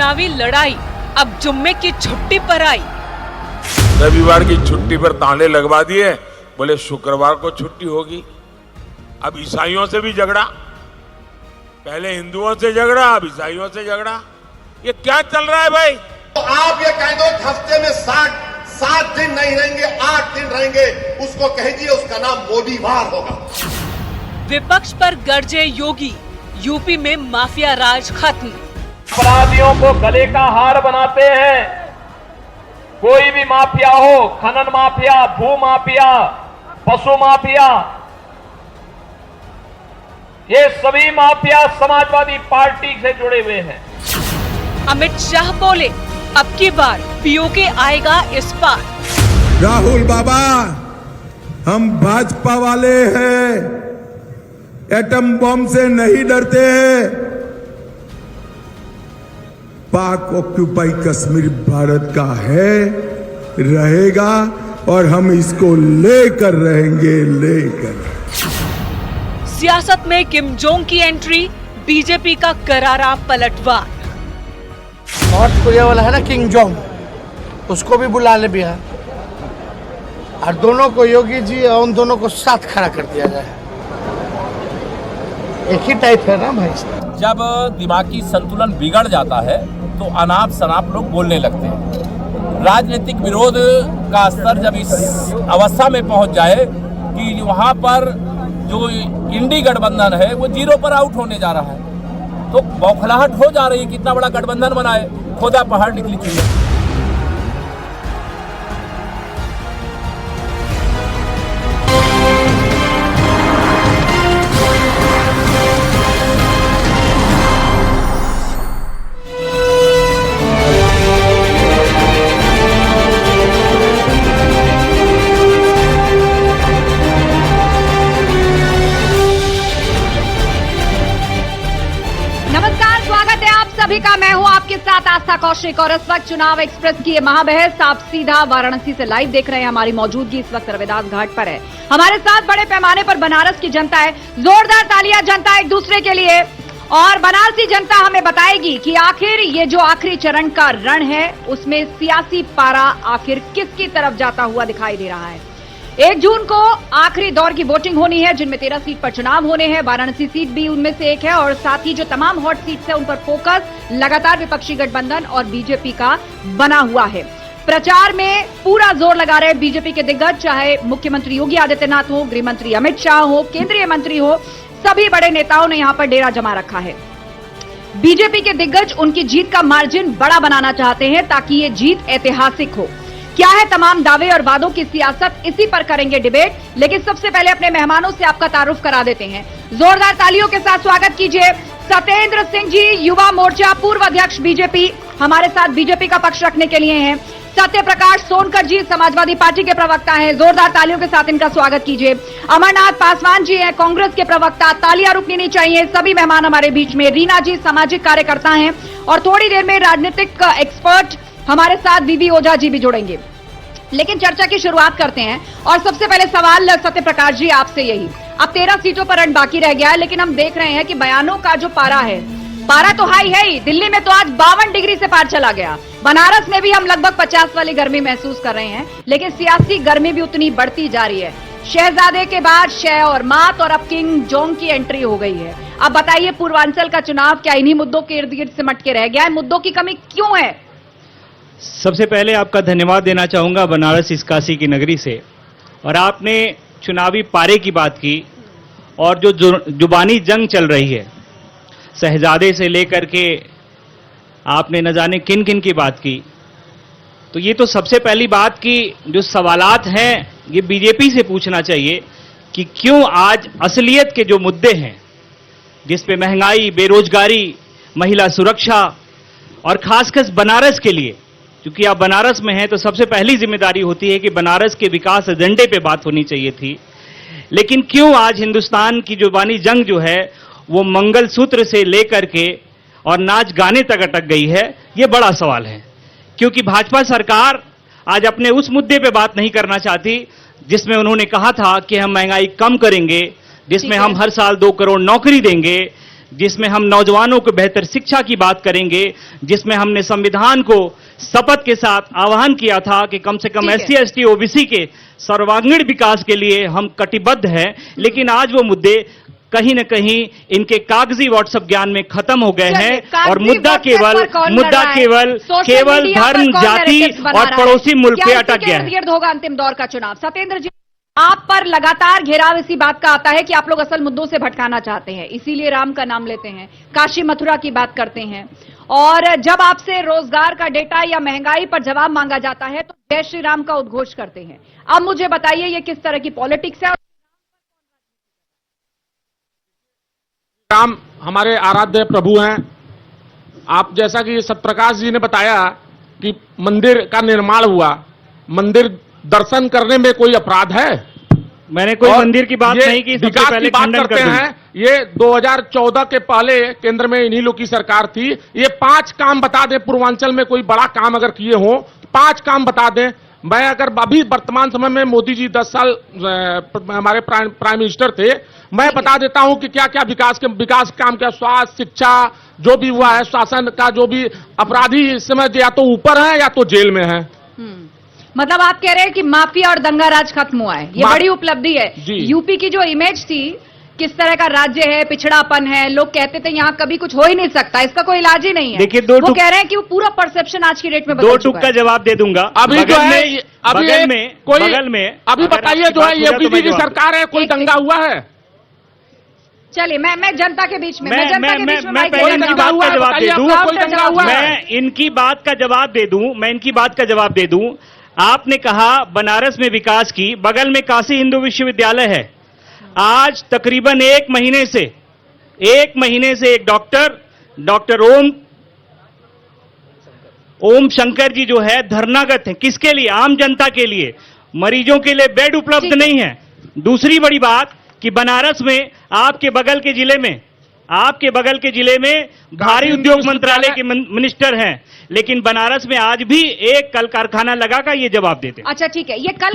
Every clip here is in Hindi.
चुनावी लड़ाई अब जुम्मे की छुट्टी पर आई। रविवार की छुट्टी पर ताले लगवा दिए, बोले शुक्रवार को छुट्टी होगी। अब ईसाइयों से भी झगड़ा, पहले हिंदुओं से झगड़ा, अब ईसाइयों से झगड़ा। ये क्या चल रहा है भाई? तो आप ये कह दो कि हफ्ते में 7 दिन नहीं रहेंगे, 8 दिन रहेंगे, उसको कह दिए उसका नाम मोदी वार होगा। विपक्ष पर गरजे योगी, यूपी में माफिया राज खत्म। अपराधियों को गले का हार बनाते हैं। कोई भी माफिया हो, खनन माफिया, भू माफिया, पशु माफिया, ये सभी माफिया समाजवादी पार्टी से जुड़े हुए हैं। अमित शाह बोले, अब की बार पीओके आएगा इस पार। राहुल बाबा, हम भाजपा वाले हैं, एटम बम से नहीं डरते हैं। पाक ऑक्यूपाई कश्मीर भारत का है, रहेगा, और हम इसको लेकर रहेंगे, लेकर। सियासत में किम जोंग की एंट्री, बीजेपी का करारा पलटवार। नॉर्थ कोरिया वाला है ना किंग जोंग, उसको भी बुला ले बिहार, और दोनों को योगी जी और उन दोनों को साथ खड़ा कर दिया जाए। एक ही टाइप है ना भाई साहब। जब दिमागी संतुलन बिगड़ जाता है तो अनाप शनाप लोग बोलने लगते हैं। राजनीतिक विरोध का स्तर जब इस अवस्था में पहुंच जाए कि वहां पर जो इंडी गठबंधन है वो 0 पर आउट होने जा रहा है, तो बौखलाहट हो जा रही है। कितना बड़ा गठबंधन बनाए, खोदा पहाड़ निकली चुकी है। सभी का मैं हूं आपके साथ आस्था कौशिक, और इस वक्त चुनाव एक्सप्रेस की ये महाबहस आप सीधा वाराणसी से लाइव देख रहे हैं। हमारी मौजूदगी इस वक्त रविदास घाट पर है। हमारे साथ बड़े पैमाने पर बनारस की जनता है। जोरदार तालियां जनता एक दूसरे के लिए। और बनारसी जनता हमें बताएगी कि आखिर ये जो आखिरी चरण का रण है उसमें सियासी पारा आखिर किसकी तरफ जाता हुआ दिखाई दे रहा है। 1 जून को आखिरी दौर की वोटिंग होनी है, जिनमें 13 सीट पर चुनाव होने हैं। वाराणसी सीट भी उनमें से एक है, और साथ ही जो तमाम हॉट सीट्स है उन पर फोकस लगातार विपक्षी गठबंधन और बीजेपी का बना हुआ है। प्रचार में पूरा जोर लगा रहे बीजेपी के दिग्गज, चाहे मुख्यमंत्री योगी आदित्यनाथ हो, गृह मंत्री अमित शाह हो, केंद्रीय मंत्री हो, सभी बड़े नेताओं ने यहां पर डेरा जमा रखा है। बीजेपी के दिग्गज उनकी जीत का मार्जिन बड़ा बनाना चाहते हैं ताकि ये जीत ऐतिहासिक हो। क्या है तमाम दावे और वादों की सियासत, इसी पर करेंगे डिबेट। लेकिन सबसे पहले अपने मेहमानों से आपका तारुफ करा देते हैं। जोरदार तालियों के साथ स्वागत कीजिए सत्येंद्र सिंह जी, युवा मोर्चा पूर्व अध्यक्ष बीजेपी, हमारे साथ बीजेपी का पक्ष रखने के लिए हैं। सत्य प्रकाश सोनकर जी, समाजवादी पार्टी के प्रवक्ता हैं, जोरदार तालियों के साथ इनका स्वागत कीजिए। अमरनाथ पासवान जी हैं, कांग्रेस के प्रवक्ता, तालियां रुकनी नहीं चाहिए। सभी मेहमान हमारे बीच में। रीना जी सामाजिक कार्यकर्ता हैं, और थोड़ी देर में राजनीतिक एक्सपर्ट हमारे साथ बीबी ओझा जी भी जुड़ेंगे। लेकिन चर्चा की शुरुआत करते हैं, और सबसे पहले सवाल सत्य प्रकाश जी आपसे यही। अब 13 सीटों पर रण बाकी रह गया है, लेकिन हम देख रहे हैं कि बयानों का जो पारा है, पारा तो हाई है ही। दिल्ली में तो आज 52 डिग्री से पार चला गया। बनारस में भी हम लगभग 50 वाली गर्मी महसूस कर रहे हैं, लेकिन सियासी गर्मी भी उतनी बढ़ती जा रही है। शहजादे के बाद शह और मात, और अब किंग जोंग की एंट्री हो गई है। अब बताइए, पूर्वांचल का चुनाव क्या इन्हीं मुद्दों के इर्द गिर्द सिमट के रह गया है? मुद्दों की कमी क्यों है? सबसे पहले आपका धन्यवाद देना चाहूंगा बनारस इस काशी की नगरी से। और आपने चुनावी पारे की बात की, और जो जुबानी जंग चल रही है, शहजादे से लेकर के आपने न जाने किन किन की बात की। तो ये तो सबसे पहली बात कि जो सवालात हैं ये बीजेपी से पूछना चाहिए कि क्यों आज असलियत के जो मुद्दे हैं, जिस पे महंगाई, बेरोजगारी, महिला सुरक्षा, और खासकर बनारस के लिए, क्योंकि आप बनारस में हैं तो सबसे पहली जिम्मेदारी होती है कि बनारस के विकास एजेंडे पे बात होनी चाहिए थी। लेकिन क्यों आज हिंदुस्तान की जुबानी जंग जो है वो मंगलसूत्र से लेकर के और नाच गाने तक अटक गई है, ये बड़ा सवाल है। क्योंकि भाजपा सरकार आज अपने उस मुद्दे पे बात नहीं करना चाहती जिसमें उन्होंने कहा था कि हम महंगाई कम करेंगे, जिसमें हम हर साल 2 करोड़ नौकरी देंगे, जिसमें हम नौजवानों को बेहतर शिक्षा की बात करेंगे, जिसमें हमने संविधान को शपथ के साथ आह्वान किया था कि कम से कम SC ST OBC के सर्वांगीण विकास के लिए हम कटिबद्ध हैं। लेकिन आज वो मुद्दे कहीं न कहीं इनके कागजी व्हाट्सएप ज्ञान में खत्म हो गए हैं और मुद्दा केवल धर्म, जाति और पड़ोसी मुल्क पे अटक गया है। होगा अंतिम दौर का चुनाव। सत्येंद्र जी, आप पर लगातार घेराव इसी बात का आता है कि आप लोग असल मुद्दों से भटकाना चाहते हैं, इसीलिए राम का नाम लेते हैं, काशी मथुरा की बात करते हैं, और जब आपसे रोजगार का डेटा या महंगाई पर जवाब मांगा जाता है तो जय श्री राम का उद्घोष करते हैं। अब मुझे बताइए ये किस तरह की पॉलिटिक्स है? राम हमारे आराध्य प्रभु हैं। आप जैसा कि सत्यप्रकाश जी ने बताया कि मंदिर का निर्माण हुआ, मंदिर दर्शन करने में कोई अपराध है? मैंने कोई मंदिर की बात नहीं की। सबसे विकास पहले की बात करते हैं। ये 2014 के पहले केंद्र में इन्हीं लोग की सरकार थी। ये 5 काम बता दें, पूर्वांचल में कोई बड़ा काम अगर किए हो 5 काम बता दें। मैं अगर अभी वर्तमान समय में मोदी जी 10 साल हमारे प्राइम मिनिस्टर थे, मैं बता देता हूं कि क्या क्या विकास काम क्या, स्वास्थ्य, शिक्षा, जो भी हुआ है, शासन का जो भी अपराधी इस समय या तो ऊपर है या तो जेल में है। मतलब आप कह रहे हैं कि माफिया और दंगा राज खत्म हुआ है, ये बड़ी उपलब्धि है। यूपी की जो इमेज थी, किस तरह का राज्य है, पिछड़ापन है, लोग कहते थे यहाँ कभी कुछ हो ही नहीं सकता, इसका कोई इलाज ही नहीं है। देखिए, वो कह रहे हैं कि वो पूरा परसेप्शन आज की डेट में बदल चुका है। 2 टूक का जवाब दे दूंगा। अभी जो है बगल में अभी बताइए जो है योगी की सरकार है, कोई दंगा हुआ है? चलिए मैं जनता के बीच में मैं इनकी बात का जवाब दे दूं। आपने कहा बनारस में विकास की, बगल में काशी हिंदू विश्वविद्यालय है। आज तकरीबन 1 महीने से एक डॉक्टर ओम शंकर जी जो है धरनागत है। किसके लिए? आम जनता के लिए, मरीजों के लिए बेड उपलब्ध नहीं है। दूसरी बड़ी बात कि बनारस में आपके बगल के जिले में भारी उद्योग मंत्रालय के मिनिस्टर हैं, लेकिन बनारस में आज भी एक कल कारखाना लगा का ये जवाब देते हैं। अच्छा ठीक है, ये कल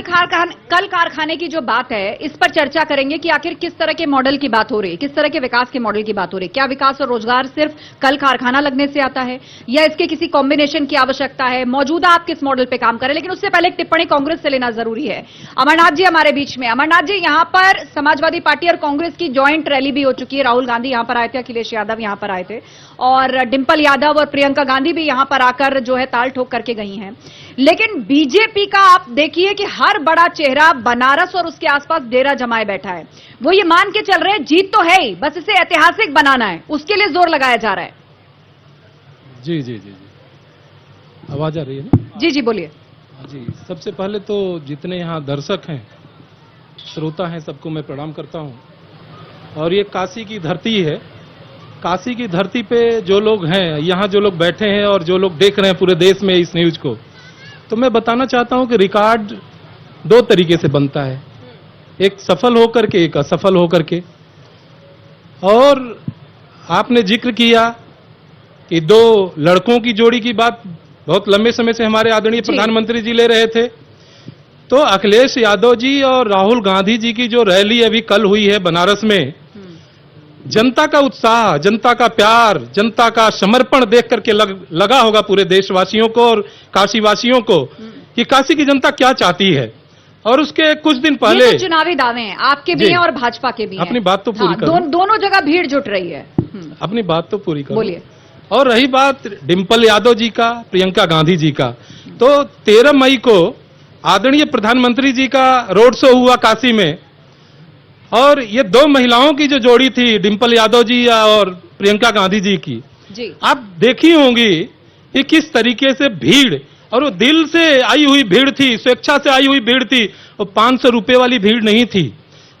कारखाने की जो बात है इस पर चर्चा करेंगे कि आखिर किस तरह के मॉडल की बात हो रही है, किस तरह के विकास के मॉडल की बात हो रही है। क्या विकास और रोजगार सिर्फ कल कारखाना लगने से आता है या इसके किसी कॉम्बिनेशन की आवश्यकता है? मौजूदा आप किस मॉडल पे काम करें, लेकिन उससे पहले एक टिप्पणी कांग्रेस से लेना जरूरी है। अमरनाथ जी हमारे बीच में। अमरनाथ जी, यहाँ पर समाजवादी पार्टी और कांग्रेस की ज्वाइंट रैली भी हो चुकी है। राहुल गांधी यहाँ पर आए थे, अखिलेश यादव यहाँ पर आए थे, और डिंपल यादव और प्रियंका गांधी भी यहां पर आकर जो है ताल ठोक करके गई हैं। लेकिन बीजेपी का आप देखिए कि हर बड़ा चेहरा बनारस और उसके आसपास डेरा जमाए बैठा है। वो ये मान के चल रहे हैं जीत तो है ही, बस इसे ऐतिहासिक बनाना है, उसके लिए जोर लगाया जा रहा है। जी जी जी जी, आवाज आ रही है ना? जी जी बोलिए। जी, सबसे पहले तो जितने यहाँ दर्शक हैं, श्रोता हैं, सबको मैं प्रणाम करता हूं। और ये काशी की धरती है। काशी की धरती पे जो लोग हैं, यहाँ जो लोग बैठे हैं और जो लोग देख रहे हैं पूरे देश में इस न्यूज को, तो मैं बताना चाहता हूं कि रिकॉर्ड 2 तरीके से बनता है, एक सफल होकर के, एक असफल होकर के। और आपने जिक्र किया कि 2 लड़कों की जोड़ी की बात बहुत लंबे समय से हमारे आदरणीय प्रधानमंत्री जी ले रहे थे। तो अखिलेश यादव जी और राहुल गांधी जी की जो रैली अभी कल हुई है बनारस में, जनता का उत्साह, जनता का प्यार, जनता का समर्पण देख करके लगा होगा पूरे देशवासियों को और काशीवासियों को कि काशी की जनता क्या चाहती है। और उसके कुछ दिन पहले ये तो चुनावी दावे हैं, आपके भी हैं और भाजपा के भी हैं। अपनी बात तो पूरी करो। दोनों जगह भीड़ जुट रही है। अपनी बात तो पूरी करो। बोलिए। और रही बात डिंपल यादव जी का, प्रियंका गांधी जी का, तो 13 मई को आदरणीय प्रधानमंत्री जी का रोड शो हुआ काशी में, और ये 2 महिलाओं की जो जोड़ी थी, डिंपल यादव जी और प्रियंका गांधी जी की, आप देखी होंगी कि किस तरीके से भीड़, और वो दिल से आई हुई भीड़ थी, स्वेच्छा से आई हुई भीड़ थी, वो 500 रुपए वाली भीड़ नहीं थी।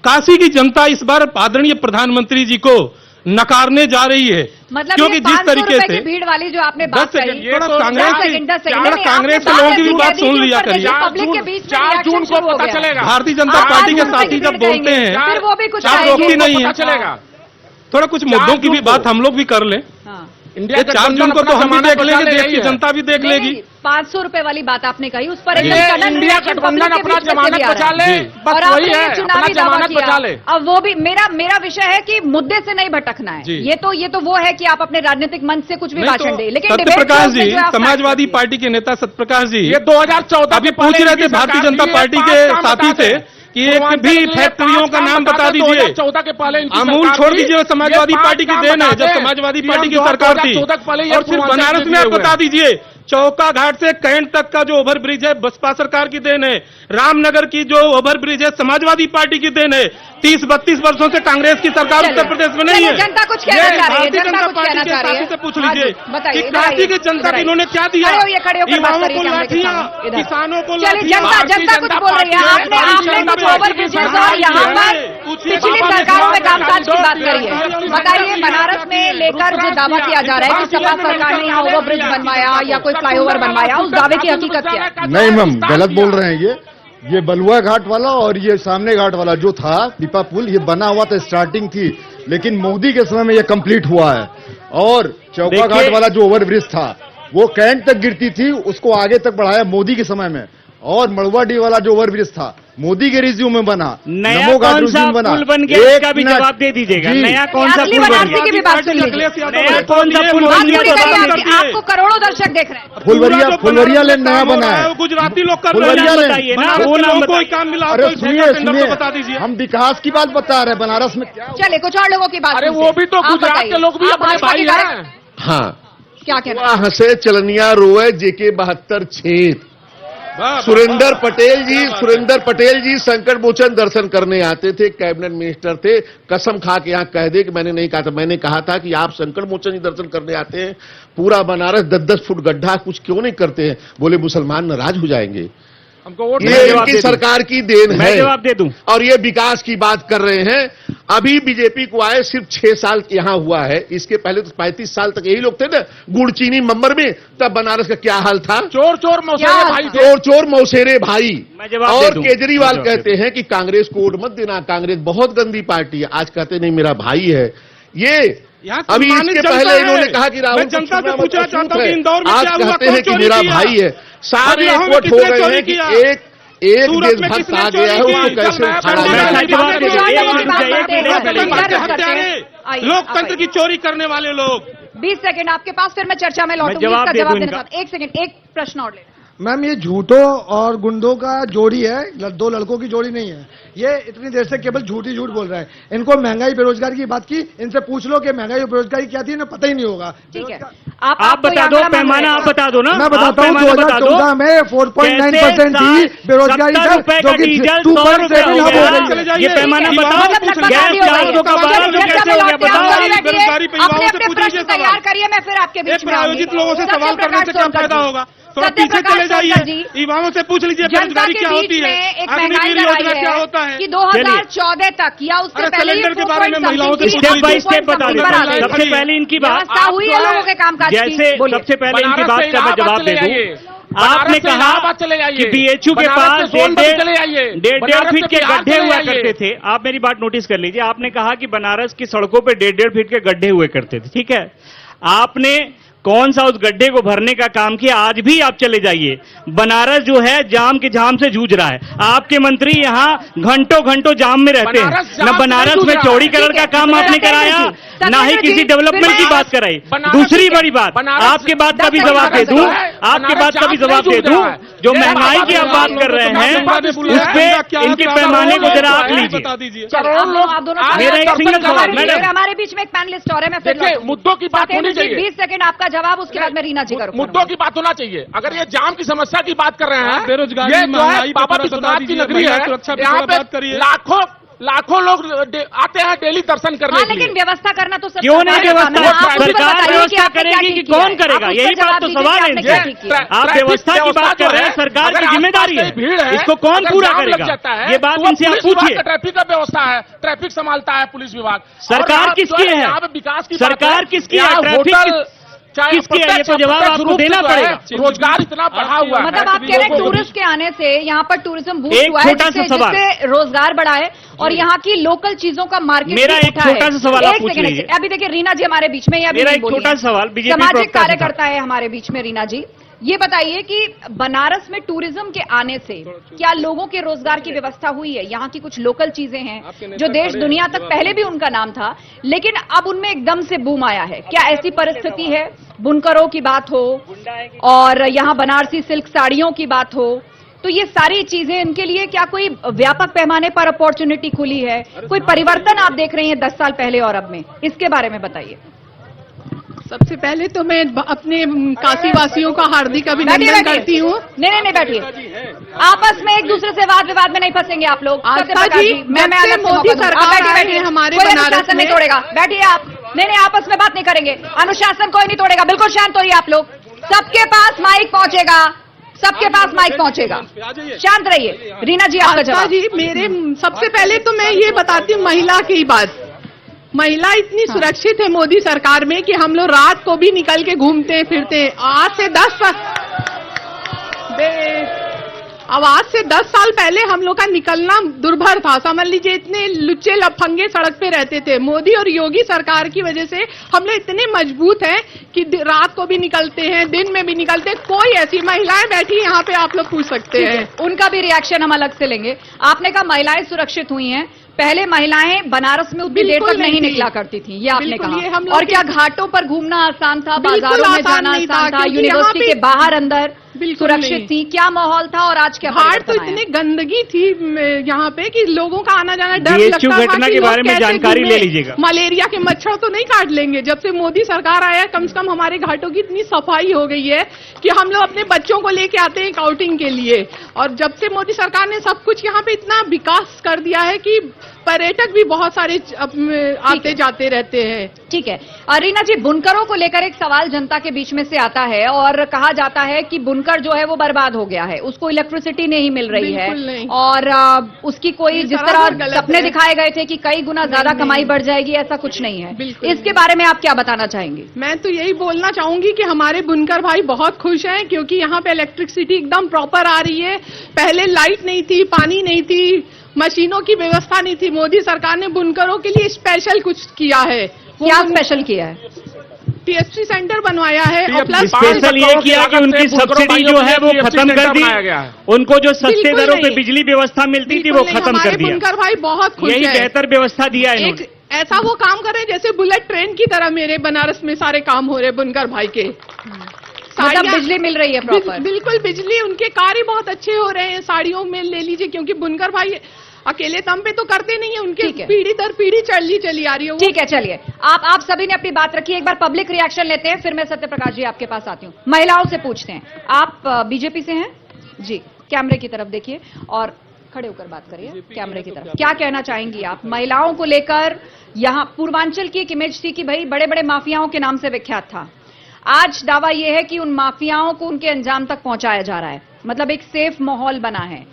काशी की जनता इस बार आदरणीय प्रधानमंत्री जी को नकारने जा रही है, मतलब क्योंकि जिस तरीके से भीड़ वाली जो आपने बात कही, कांग्रेस के लोगों की भी बात सुन लिया करिए। 4 जून को पता चलेगा। भारतीय जनता पार्टी के साथी जब बोलते हैं, फिर वो भी कुछ रोकती नहीं है। थोड़ा कुछ मुद्दों की भी बात हम लोग भी कर लें। इंडिया ये 4 जून को तो हम भी देख लेंगे, देश की जनता भी देख लेगी। 500 रुपए वाली बात आपने कही, उस पर ये इंडिया गठबंधन अपना जमानत बचा ले, बस और वही आपने है, चुनावी अपना दावा जमानत बचा ले। किया। अब वो भी मेरा विषय है कि मुद्दे से नहीं भटकना है। ये तो वो है कि आप अपने राजनीतिक मंच से कुछ भी भाषण दें, लेकिन सत्यप्रकाश जी, समाजवादी पार्टी के नेता सत्यप्रकाश जी, ये 2014 अभी पूछ रहे थे भारतीय जनता पार्टी के साथी से कि एक भी फैक्ट्रियों का नाम बता दीजिए। 2014 के पहले अमूल छोड़ दीजिए, समाजवादी पार्टी की देन है, जब समाजवादी पार्टी की सरकार थी। और फिर बनारस में आप बता दीजिए, चौका घाट से कैंट तक का जो ओवरब्रिज है बसपा सरकार की देन है। रामनगर की जो ओवरब्रिज है समाजवादी पार्टी की देन है। 30-32 वर्षों से कांग्रेस की सरकार उत्तर प्रदेश में नहीं है। जनता कुछ कहना चाह रही है, भारतीय जनता पार्टी के साथी से पूछ लीजिए कि काशी की जनता को इन्होंने क्या दिया। युवाओं को लाठियां, किसानों को लाठियां। जनता कुछ बोल रही है। आपने कुछ ओवरब्रिजेस और यहाँ पर पिछली सरकारों में कामकाज की बात करी है। बताइए, बनारस में लेकर जो दावा किया जा रहा है कि सपा सरकार ने यहाँ ओवरब्रिज बनवाया या कोई फ्लाईओवर बनवाया, उस दावे की हकीकत क्या है? नहीं मैम, गलत बोल रहे हैं। ये बलुआ घाट वाला और ये सामने घाट वाला जो था दीपा पुल, ये बना हुआ था, स्टार्टिंग थी, लेकिन मोदी के समय में ये कंप्लीट हुआ है। और चौका घाट वाला जो ओवरब्रिज था वो कैंट तक गिरती थी, उसको आगे तक बढ़ाया मोदी के समय में। और मड़ुआडीह वाला जो ओवरब्रिज था मोदी के रिज्यूम में बना, नया कौन सा पुल बन गया, इसका भी जवाब दे दीजिएगा। नया कौन सा पुल बन गया, की भी बात सुन लीजिए। नया कौन सा पुल बन गया, आपको करोड़ों दर्शक देख रहे हैं। फुलवरिया लेन नया बना है, गुजराती लोग कर फुलवरिया बताइए ना, वो नाम कोई काम मिला। अरे सुनिए, बता दीजिए, हम विकास की बात बता रहे हैं बनारस में क्या। चले कुछ और लोगों की बात। अरे वो भी तो गुजरात के लोग भी अपने भाई हैं। हाँ, क्या कहना वहां से चलनिया रोए जेके 72 छेद। सुरेंद्र पटेल जी संकट मोचन दर्शन करने आते थे, कैबिनेट मिनिस्टर थे। कसम खा के यहाँ कह दे कि मैंने नहीं कहा था, मैंने कहा था कि आप संकट मोचन ही दर्शन करने आते हैं, पूरा बनारस 10-10 फुट गड्ढा, कुछ क्यों नहीं करते हैं? बोले मुसलमान नाराज हो जाएंगे। हमको वोट ये इनकी सरकार की देन है। मैं जवाब दे दूं। और ये विकास की बात कर रहे हैं। अभी बीजेपी को आए सिर्फ 6 साल यहां हुआ है, इसके पहले तो 35 साल तक यही लोग थे ना, गुड़ चीनी मम्बर में। तब बनारस का क्या हाल था? चोर मौसेरे भाई, चोर मौसेरे भाई। और केजरीवाल कहते हैं कि कांग्रेस को वोट मत देना, कांग्रेस बहुत गंदी पार्टी है। आज कहते नहीं मेरा भाई है ये। अभी इसके पहले इन्होंने कहा कि राहुल जनता से पूछना चाहता हूं कि इंदौर में आज क्या हुआ, कहते हैं कि मेरा भाई है। सारे एकवट हो गए हैं कि एक देशभक्त आ गया है, उसको कैसे उखाड़ा जाए। लोकतंत्र की चोरी करने वाले लोग। 20 सेकंड आपके पास, फिर मैं चर्चा में लौटूंगी इसका जवाब देने के बाद। 1 सेकंड, एक प्रश्न और ले। मैम, ये झूठों और गुंडों का जोड़ी है, 2 लड़कों की जोड़ी नहीं है। ये इतनी देर से केवल झूठ बोल रहे हैं। इनको महंगाई बेरोजगारी की बात की, इनसे पूछ लो कि महंगाई और बेरोजगारी क्या थी, इन्हें पता ही नहीं होगा। ठीक है, आप बता दो, पैमाना आप बता दो ना। मैं बताता हूँ, 2014 में 4.9% थी बेरोजगारी, 2.7 ये पैमाना बताओ। प्रश्न तैयार करिए, मैं फिर आपके बीच में प्रायोजित लोगों से सवाल करने से क्या फायदा होगा? थोड़ा पीछे चले जाइए, युवाओं से पूछ लीजिए बेरोजगारी क्या होती है, अग्निवीर योजना क्या होता है कि 2014 तक या उससे पहले सिलेंडर के बारे में महिलाओं से स्टेप बाय स्टेप बता दें। सबसे पहले इनकी बात हुई है लोगों के कामकाज की। जैसे सबसे पहले इनकी बात का मैं जवाब दे दूं। आपने कहा कि बीएचयू के पास 1.5 फीट के गड्ढे हुआ करते थे। आप मेरी बात नोटिस कर लीजिए। आपने कहा कि बनारस की सड़कों पे 1.5 फीट के गड्ढे हुए करते थे, ठीक है। आपने कौन सा उस गड्ढे को भरने का काम किया? आज भी आप चले जाइए, बनारस जो है जाम के जाम से जूझ रहा है। आपके मंत्री यहाँ घंटों जाम में रहते हैं। न बनारस में चौड़ीकरण का काम आपने कराया, ना ही किसी डेवलपमेंट की बात कराई। दूसरी बड़ी बात, आपके बात का भी जवाब दे दूं, आपके बात का भी जवाब दे दूं, जो महंगाई की आप बात कर रहे हैं उस पे इनके पैमाने को जरा आंक लीजिए। मेरा एक सिंगल सवाल, मैडम, हमारे बीच में एक पैनलिस्ट और है, मैं फिर मुद्दों की बात होनी चाहिए। 20 सेकंड आपका जवाब, उसके बाद मैं रीना जी करूंगा। मुद्दों की बात होना चाहिए। अगर ये जाम की समस्या की बात कर रहे हैं, बेरोजगारी, ये जो है महंगाई, बाबा विश्वनाथ की नगरी है, यहाँ पे लाखों लोग आते हैं डेली दर्शन करने के लिए। लेकिन व्यवस्था करना तो क्यों नहीं व्यवस्था? सरकार व्यवस्था करेगी कि कौन करेगा? यही बात तो सवाल है। आप व्यवस्था की बात कर रहे हैं, सरकार की जिम्मेदारी है, इसको कौन पूरा करेगा? ये बात इनसे आप पूछिए। ट्रैफिक का व्यवस्था है, ट्रैफिक संभालता है पुलिस विभाग। सरकार किसकी है? विकास की सरकार किसकी है? ट्रैफिक चाहे किसकी है? ये तो प्रत्यक्ष जवाब अप्रत्यक्ष आपको रूप से देना जो है, पड़ेगा। रोजगार इतना बढ़ा हुआ है। मतलब आप कह रहे हैं टूरिस्ट के आने से यहाँ पर टूरिज्म बूस्ट एक हुआ है, छोटा सा सवाल। जिससे रोजगार बढ़ा है और यहाँ की लोकल चीजों का मार्केट मेरा भी एक उठा है। छोटा सा सवाल आप एक पूछ सेकंड, लीजिए। अभी देखिए रीना जी हमारे बीच में ही अभी मेरा नहीं एक बोली छोटा है। सा सवाल बीजेपी सामाजिक प्रवक्ता से था। कार्यकर्ता है हमारे बीच में रीना जी, ये बताइए कि बनारस में टूरिज्म के आने से क्या लोगों के रोजगार की व्यवस्था हुई है? यहाँ की कुछ लोकल चीजें हैं जो देश दुनिया तक पहले भी उनका नाम था, लेकिन अब उनमें एकदम से बूम आया है। क्या ऐसी परिस्थिति है? बुनकरों की बात हो और यहाँ बनारसी सिल्क साड़ियों की बात हो, तो ये सारी चीजें इनके लिए क्या कोई व्यापक पैमाने पर अपॉर्चुनिटी खुली है? कोई परिवर्तन आप देख रही हैं 10 साल पहले और अब में? इसके बारे में बताइए। सबसे पहले तो मैं अपने काशी वासियों का हार्दिक अभिनंदन करती हूँ। नहीं बैठिए, आपस में एक दूसरे से वाद विवाद में नहीं फंसेंगे आप लोग। आस्था जी, मैं मोदी सरकार आए हमारे बनारस में। नहीं तोड़ेगा, बैठिए आप। नहीं आपस में बात नहीं करेंगे, अनुशासन कोई नहीं तोड़ेगा। बिल्कुल शांत होइए आप लोग, सबके पास माइक पहुंचेगा, सबके पास माइक पहुंचेगा, शांत रहिए। रीना जी आपका आस्था जवाब। जी, मेरे सबसे पहले तो मैं ये बताती हूँ महिला की बात। महिला इतनी सुरक्षित है मोदी सरकार में कि हम लोग रात को भी निकल के घूमते फिरते हैं। आज से 10 साल पहले हम लोग का निकलना दुर्भर था। समझ लीजिए इतने लुच्चे लफंगे सड़क पे रहते थे। मोदी और योगी सरकार की वजह से हम लोग इतने मजबूत हैं कि रात को भी निकलते हैं, दिन में भी निकलते हैं। कोई ऐसी महिलाएं बैठी यहाँ पे आप लोग पूछ सकते हैं, उनका भी रिएक्शन हम अलग से लेंगे। आपने कहा महिलाएं सुरक्षित हुई हैं, पहले महिलाएं बनारस में उतनी देर तक नहीं निकला करती थी, ये आपने कहा। और क्या घाटों पर घूमना आसान था, बाजारों में जाना आसान था, यूनिवर्सिटी के बाहर अंदर सुरक्षित थी? क्या माहौल था और आज क्या घाट तो इतनी गंदगी थी यहाँ पे कि लोगों का आना जाना डर लगता था। घटना के बारे में जानकारी ले लीजिएगा। मलेरिया के मच्छर तो नहीं काट लेंगे? जब से मोदी सरकार आया कम से कम हमारे घाटों की इतनी सफाई हो गई है कि हम लोग अपने बच्चों को लेके आते हैं आउटिंग के लिए। और जब से मोदी सरकार ने सब कुछ यहाँ पे इतना विकास कर दिया है कि पर्यटक भी बहुत सारे आते जाते रहते हैं। ठीक है रीना जी, बुनकरों को लेकर एक सवाल जनता के बीच में से आता है और कहा जाता है कि बुनकर जो है वो बर्बाद हो गया है, उसको इलेक्ट्रिसिटी नहीं मिल रही है और उसकी कोई जिस तरह सपने दिखाए गए थे कि कई गुना ज्यादा कमाई बढ़ जाएगी, ऐसा कुछ नहीं है। इसके बारे में आप क्या बताना चाहेंगे? मैं तो यही बोलना चाहूंगी कि हमारे बुनकर भाई बहुत खुश हैं क्योंकि यहाँ पे इलेक्ट्रिसिटी एकदम प्रॉपर आ रही है। पहले लाइट नहीं थी, पानी नहीं थी, मशीनों की व्यवस्था नहीं थी। मोदी सरकार ने बुनकरों के लिए स्पेशल कुछ किया है। क्या स्पेशल किया है? टीएसटी सेंटर बनवाया है और प्लस स्पेशल ये किया कि उनकी सब्सिडी जो है वो खत्म कर दी, उनको जो सस्ते दरों पे बिजली व्यवस्था मिलती थी वो खत्म कर दिया। बुनकर भाई बहुत खुश यही है। बेहतर व्यवस्था दिया है इन्होंने। ऐसा वो काम कर रहे हैं जैसे बुलेट ट्रेन की तरह मेरे बनारस में सारे काम हो रहे हैं बुनकर भाई के। मतलब बिजली मिल रही है प्रॉपर? बिल्कुल बिजली, उनके कार्य बहुत अच्छे हो रहे हैं। साड़ियों में ले लीजिए, क्योंकि बुनकर भाई अकेले दम पे तो करते नहीं है, उनके पीढ़ी दर पीढ़ी चली आ रही है। ठीक है, चलिए आप सभी ने अपनी बात रखी, एक बार पब्लिक रिएक्शन लेते हैं, फिर मैं सत्यप्रकाश जी आपके पास आती हूँ। महिलाओं से पूछते हैं, आप बीजेपी से हैं जी? कैमरे की तरफ देखिए और खड़े होकर बात करिए कैमरे की तरफ। क्या कहना चाहेंगी आप महिलाओं को लेकर? यहाँ पूर्वांचल की एक इमेज थी कि भाई बड़े बड़े माफियाओं के नाम से विख्यात था, आज दावा यह है कि उन माफियाओं को उनके अंजाम तक पहुंचाया जा रहा है। मतलब एक सेफ माहौल बना है,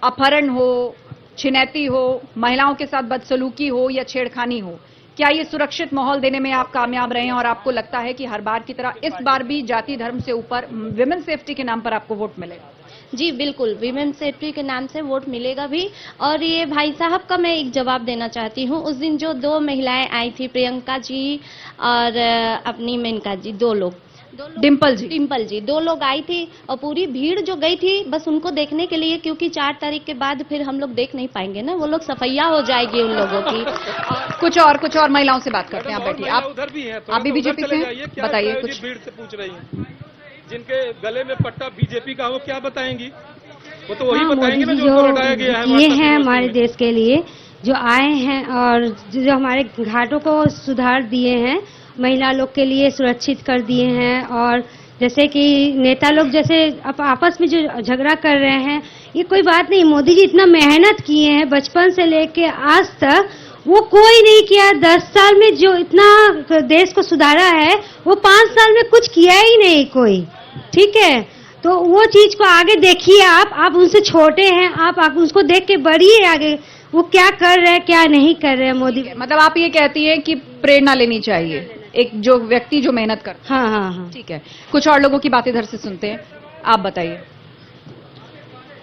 अपहरण हो, छिनैती हो, महिलाओं के साथ बदसलूकी हो या छेड़खानी हो, क्या ये सुरक्षित माहौल देने में आप कामयाब रहे हैं? और आपको लगता है कि हर बार की तरह इस बार भी जाति धर्म से ऊपर विमेन सेफ्टी के नाम पर आपको वोट मिलेगा? जी बिल्कुल, विमेन सेफ्टी के नाम से वोट मिलेगा भी। और ये भाई साहब का मैं एक जवाब देना चाहती हूँ। उस दिन जो 2 महिलाएं आई थी, प्रियंका जी और अपनी मेनका जी, 2 लोग, डिम्पल जी 2 लोग आई थी और पूरी भीड़ जो गई थी बस उनको देखने के लिए, क्योंकि 4 तारीख के बाद फिर हम लोग देख नहीं पाएंगे ना, वो लोग सफैया हो जाएगी उन लोगों की। कुछ और महिलाओं से बात करते हैं। आप बैठिए, आप भी बीजेपी से हैं, बताइए कुछ। भीड़ से पूछ रही हैं, जिनके गले में पट्टा बीजेपी का, वो क्या बताएंगी? वो तो वही बताएंगे ना जो लौटाया गया है। ये है हमारे देश के लिए जो आए हैं और जो हमारे घाटों को सुधार दिए हैं, महिला लोग के लिए सुरक्षित कर दिए हैं। और जैसे कि नेता लोग जैसे आपस में जो झगड़ा कर रहे हैं, ये कोई बात नहीं। मोदी जी इतना मेहनत किए हैं बचपन से लेके आज तक, वो कोई नहीं किया। 10 साल में जो इतना देश को सुधारा है वो 5 साल में कुछ किया ही नहीं कोई। ठीक है, तो वो चीज को आगे देखिए। आप उनसे छोटे हैं, आप उसको देख के बढ़िए आगे, वो क्या कर रहे हैं क्या नहीं कर रहे हैं मोदी। मतलब आप ये कहती हैं कि प्रेरणा लेनी चाहिए? एक जो व्यक्ति जो मेहनत करता है। हाँ हाँ हाँ। ठीक है, कुछ और लोगों की बातें इधर से सुनते हैं, आप बताइए।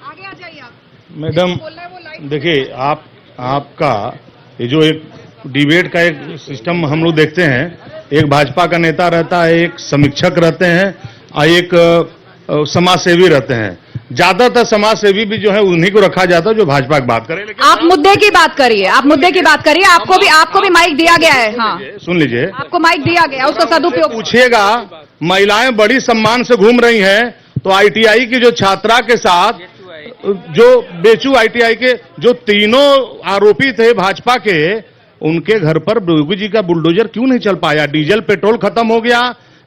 आगे आ जाइए आप। मैडम देखिए, आपका ये जो एक डिबेट का एक सिस्टम हम लोग देखते हैं, एक भाजपा का नेता रहता है, एक समीक्षक रहते हैं और एक समाज सेवी रहते हैं। ज्यादातर समाज सेवी भी जो है उन्हीं को रखा जाता है जो भाजपा की बात करे। लेकिन आप मुद्दे की बात करिए, आप मुद्दे की बात करिए। आपको भी माइक दिया गया है। हाँ, सुन लीजिए, आपको माइक दिया गया, उसका सदुपयोग पूछिएगा। महिलाएं बड़ी सम्मान से घूम रही हैं, तो आईटीआई की जो छात्रा के साथ जो बेचू आईटीआई के जो तीनों आरोपी थे भाजपा के, उनके घर पर योगी जी का बुलडोजर क्यों नहीं चल पाया? डीजल पेट्रोल खत्म हो गया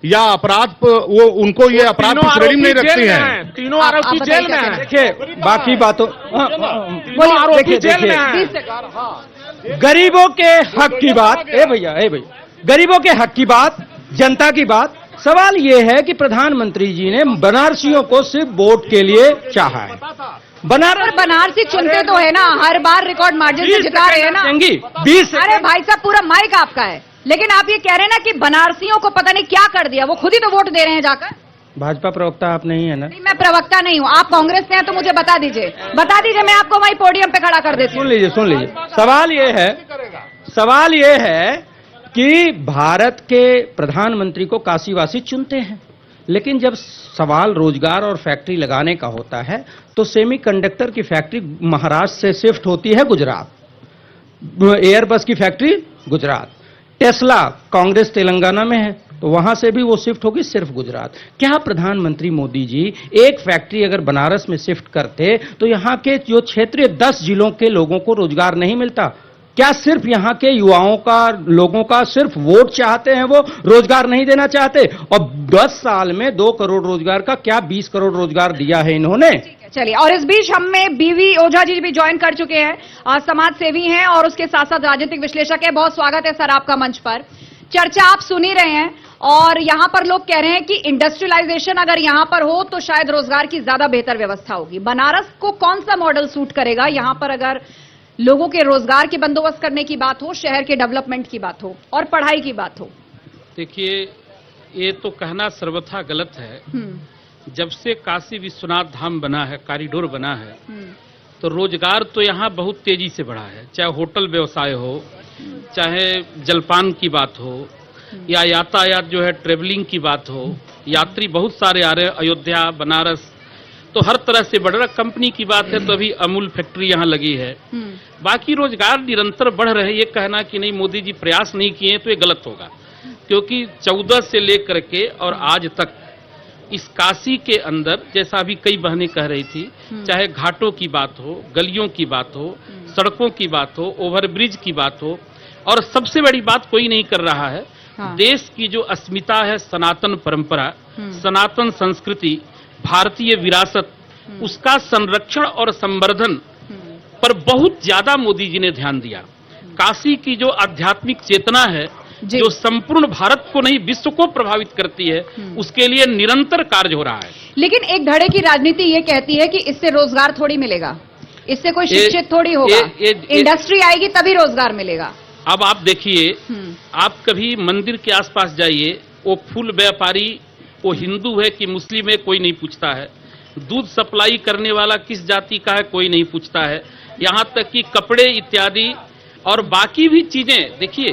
या अपराध वो उनको ये अपराध की श्रेणी में नहीं रखती हैं? तीनों आरोपी जेल में हैं। देखिए बाकी बातों तीनों आरोपी जेल में हैं। गरीबों के हक की बात, ए भैया गरीबों के हक की बात, जनता की बात। सवाल ये है कि प्रधानमंत्री जी ने बनारसियों को सिर्फ वोट के लिए चाहा है। बनारसी चुनते तो है ना, हर बार रिकॉर्ड मार्जिन से जिता रहे हैं ना। 20 अरे भाई साहब, पूरा माइक आपका है, लेकिन आप ये कह रहे हैं ना कि बनारसियों को पता नहीं क्या कर दिया, वो खुद ही तो वोट दे रहे हैं जाकर। भाजपा प्रवक्ता आप नहीं है ना? नहीं, मैं प्रवक्ता नहीं हूँ। आप कांग्रेस से हैं तो मुझे बता दीजिए, मैं आपको वहीं पोडियम पे खड़ा कर देती हूँ। सुन लीजिए। सवाल ये है कि भारत के प्रधानमंत्री को काशीवासी चुनते हैं, लेकिन जब सवाल रोजगार और फैक्ट्री लगाने का होता है तो सेमीकंडक्टर की फैक्ट्री महाराष्ट्र से शिफ्ट होती है गुजरात, एयरबस की फैक्ट्री गुजरात, टेस्ला कांग्रेस तेलंगाना में है तो वहां से भी वो शिफ्ट होगी सिर्फ गुजरात। क्या प्रधानमंत्री मोदी जी एक फैक्ट्री अगर बनारस में शिफ्ट करते तो यहां के जो क्षेत्रीय 10 जिलों के लोगों को रोजगार नहीं मिलता? क्या सिर्फ यहाँ के युवाओं का, लोगों का सिर्फ वोट चाहते हैं, वो रोजगार नहीं देना चाहते? और 10 साल में 2 करोड़ रोजगार का क्या 20 करोड़ रोजगार दिया है इन्होंने? चलिए, और इस बीच हम में बीवी ओझा जी भी ज्वाइन कर चुके हैं, समाज सेवी हैं और उसके साथ साथ राजनीतिक विश्लेषक है। बहुत स्वागत है सर आपका मंच पर। चर्चा आप सुन ही रहे हैं और यहां पर लोग कह रहे हैं कि इंडस्ट्रियलाइजेशन अगर यहां पर हो तो शायद रोजगार की ज्यादा बेहतर व्यवस्था होगी। बनारस को कौन सा मॉडल सूट करेगा यहां पर अगर लोगों के रोजगार के बंदोबस्त करने की बात हो, शहर के डेवलपमेंट की बात हो और पढ़ाई की बात हो? देखिए, ये तो कहना सर्वथा गलत है। जब से काशी विश्वनाथ धाम बना है, कॉरिडोर बना है, तो रोजगार तो यहाँ बहुत तेजी से बढ़ा है। चाहे होटल व्यवसाय हो, चाहे जलपान की बात हो, या यातायात जो है ट्रेवलिंग की बात हो, यात्री बहुत सारे आ रहे हैं अयोध्या, बनारस, तो हर तरह से बढ़ रहा। कंपनी की बात है तो अभी अमूल फैक्ट्री यहाँ लगी है। बाकी रोजगार निरंतर बढ़ रहे हैं। ये कहना कि नहीं मोदी जी प्रयास नहीं किए तो ये गलत होगा, क्योंकि 14 से लेकर के और आज तक इस काशी के अंदर, जैसा अभी कई बहनें कह रही थी, चाहे घाटों की बात हो, गलियों की बात हो, सड़कों की बात हो, ओवरब्रिज की बात हो, और सबसे बड़ी बात कोई नहीं कर रहा है। देश की जो अस्मिता है, सनातन परंपरा, सनातन संस्कृति, भारतीय विरासत, उसका संरक्षण और संवर्धन पर बहुत ज्यादा मोदी जी ने ध्यान दिया। काशी की जो आध्यात्मिक चेतना है, जो संपूर्ण भारत को नहीं विश्व को प्रभावित करती है, उसके लिए निरंतर कार्य हो रहा है। लेकिन एक धड़े की राजनीति ये कहती है कि इससे रोजगार थोड़ी मिलेगा, इससे कोई शिक्षित थोड़ी होगा, इंडस्ट्री आएगी तभी रोजगार मिलेगा। अब आप देखिए, आप कभी मंदिर के आसपास जाइए, वो फूल व्यापारी वो हिंदू है कि मुस्लिम है कोई नहीं पूछता है, दूध सप्लाई करने वाला किस जाति का है कोई नहीं पूछता है, यहाँ तक कि कपड़े इत्यादि और बाकी भी चीजें देखिए,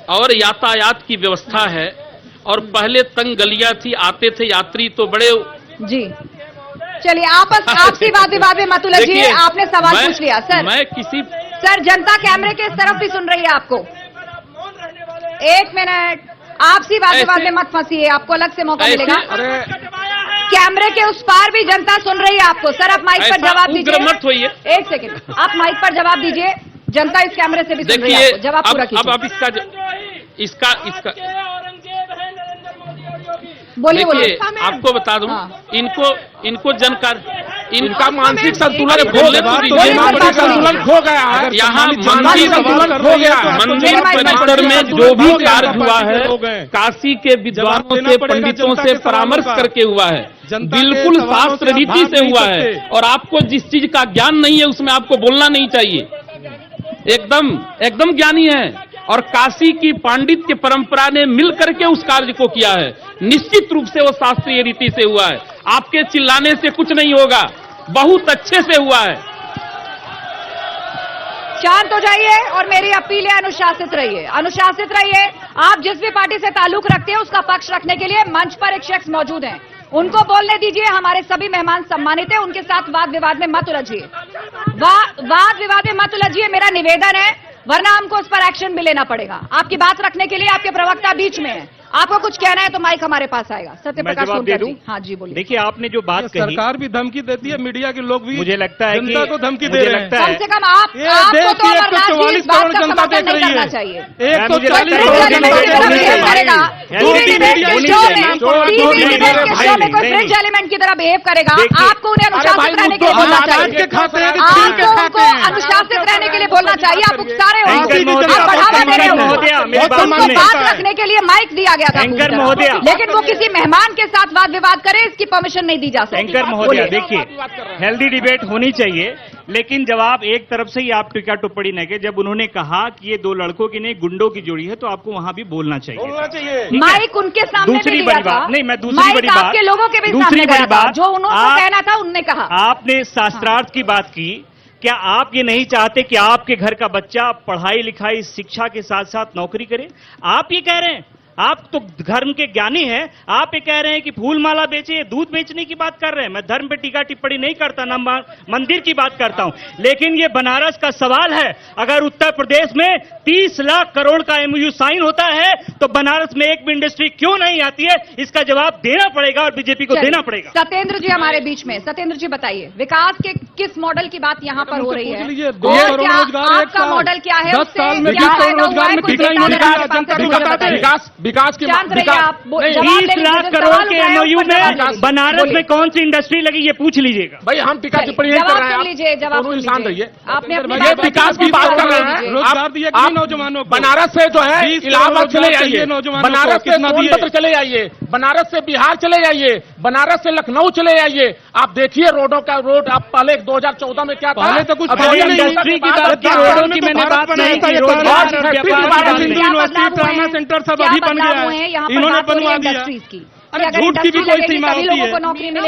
और यातायात की व्यवस्था है। और पहले तंग गलियां थी, आते थे यात्री तो बड़े। जी चलिए, आपसी बात विवाद में मत उलझिए, आपने सवाल पूछ लिया। सर जनता कैमरे के इस तरफ भी सुन रही है आपको। एक मिनट, आपसी बात विवाद में मत फंसिए, आपको अलग से मौका मिलेगा। कैमरे के उस पार भी जनता सुन रही है आपको। सर आप माइक पर जवाब दीजिए। एक सेकंड, आप माइक पर जवाब दीजिए, जनता इस कैमरे से भी सुन रही है आपको। जवाब पूरा कीजिए। अब इसका बोलिए। आपको बता दूं, इनको जानकार, इनका मानसिक संतुलन खो गया है। यहाँ मंदिर परिसर में जो भी कार्य हुआ है, काशी के विद्वानों से, पंडितों से परामर्श करके हुआ है, बिल्कुल शास्त्र रीति से हुआ है। और आपको जिस चीज का ज्ञान नहीं है उसमें आपको बोलना नहीं चाहिए। एकदम ज्ञानी है। और काशी की पांडित्य परंपरा ने मिल करके उस कार्य को किया है। निश्चित रूप से वो शास्त्रीय रीति से हुआ है, आपके चिल्लाने से कुछ नहीं होगा, बहुत अच्छे से हुआ है। शांत हो जाइए और मेरी अपील है, अनुशासित रहिए, अनुशासित रहिए। आप जिस भी पार्टी से ताल्लुक रखते हैं उसका पक्ष रखने के लिए मंच पर एक शख्स मौजूद हैं, उनको बोलने दीजिए। हमारे सभी मेहमान सम्मानित हैं, उनके साथ वाद विवाद में मत उलझिए, वाद विवाद में मत उलझिए, मेरा निवेदन है, वरना हमको उस पर एक्शन भी लेना पड़ेगा। आपकी बात रखने के लिए आपके प्रवक्ता बीच में है, आपको कुछ कहना है तो माइक हमारे पास आएगा। सत्य प्रकाश सोनकर जी, हाँ जी बोलिए। देखिए, आपने जो बात कही, सरकार भी धमकी देती है, मीडिया के लोग भी मुझे लगता है जनता को धमकी दे रहे हैं। कम से कम आपको तो अमरनाथ जी इस बात का समर्थन नहीं करना चाहिए। 140 कोई फ्रिज एलिमेंट की तरह बिहेव करेगा, आपको उन्हें अनुशासित रहने के लिए बोलना चाहिए, आपको उनको अनुशासित रहने के लिए बोलना चाहिए। आप उकसा रहे हो, आप बढ़ावा दे रहे हो, उनको बात रखने के लिए माइक दिया गया था एंकर महोदय, लेकिन वो किसी मेहमान के साथ वाद विवाद करे इसकी परमिशन नहीं दी जा सकती। एंकर महोदय, देखिए, हेल्दी डिबेट होनी चाहिए, लेकिन जब आप एक तरफ से ही आप टीका टिप्पणी नहीं के, जब उन्होंने कहा कि ये दो लड़कों की नहीं गुंडों की जोड़ी है, तो आपको वहां भी बोलना चाहिए। माइक उनके सामने दूसरी बड़ी बात, नहीं, मैं दूसरी बड़ी बात, आपके लोगों के भी दूसरी बड़ी बात, जो उन्होंने कहना था उनने कहा। आपने शास्त्रार्थ की बात की, क्या आप ये नहीं चाहते कि आपके घर का बच्चा पढ़ाई लिखाई शिक्षा के साथ साथ नौकरी करे? आप ये कह रहे हैं, आप तो धर्म के ज्ञानी हैं, आप ये कह रहे हैं कि फूल माला बेचे, दूध बेचने की बात कर रहे हैं। मैं धर्म पे टीका टिप्पणी नहीं करता, ना मंदिर की बात करता हूं, लेकिन ये बनारस का सवाल है। अगर उत्तर प्रदेश में 30 लाख करोड़ का एमओयू साइन होता है तो बनारस में एक भी इंडस्ट्री क्यों नहीं आती है? इसका जवाब देना पड़ेगा और बीजेपी को देना पड़ेगा। सत्येंद्र जी हमारे बीच में, सत्येंद्र जी बताइए, विकास के किस मॉडल की बात यहाँ पर हो रही है? आपका मॉडल क्या है? 10 साल में 20 करोड़ रोजगार में कितना इन्होंने कहा? जनता को बताते हैं। विकास की 20 लाख करोड़ के एमओयू में बनारस में कौन सी इंडस्ट्री लगी, ये पूछ लीजिएगा। भाई हम टीका टिप्पणी नहीं कर रहे हैं, जवाब इंसान रहिए। आपने ये विकास की बात कर रहे हैं, रोजगार दिए नौजवानों को। बनारस से जो है इलाहाबाद चले जाइए, बनारस से सोनभद्र चले जाइए, बनारस से बिहार चले जाइए, बनारस से लखनऊ चले जाइए, आप देखिए रोडों का रोड। आप पहले 2014 में क्या था? पहले तो कुछ इंडस्ट्री की बात की, रोडों की मैंने बात नहीं की, यूनिवर्सिटी ट्रामा सेंटर सब अभी बन गया है, इन्होंने बनवा दिया। अरे झूठ की भी कोई सीमा होती है,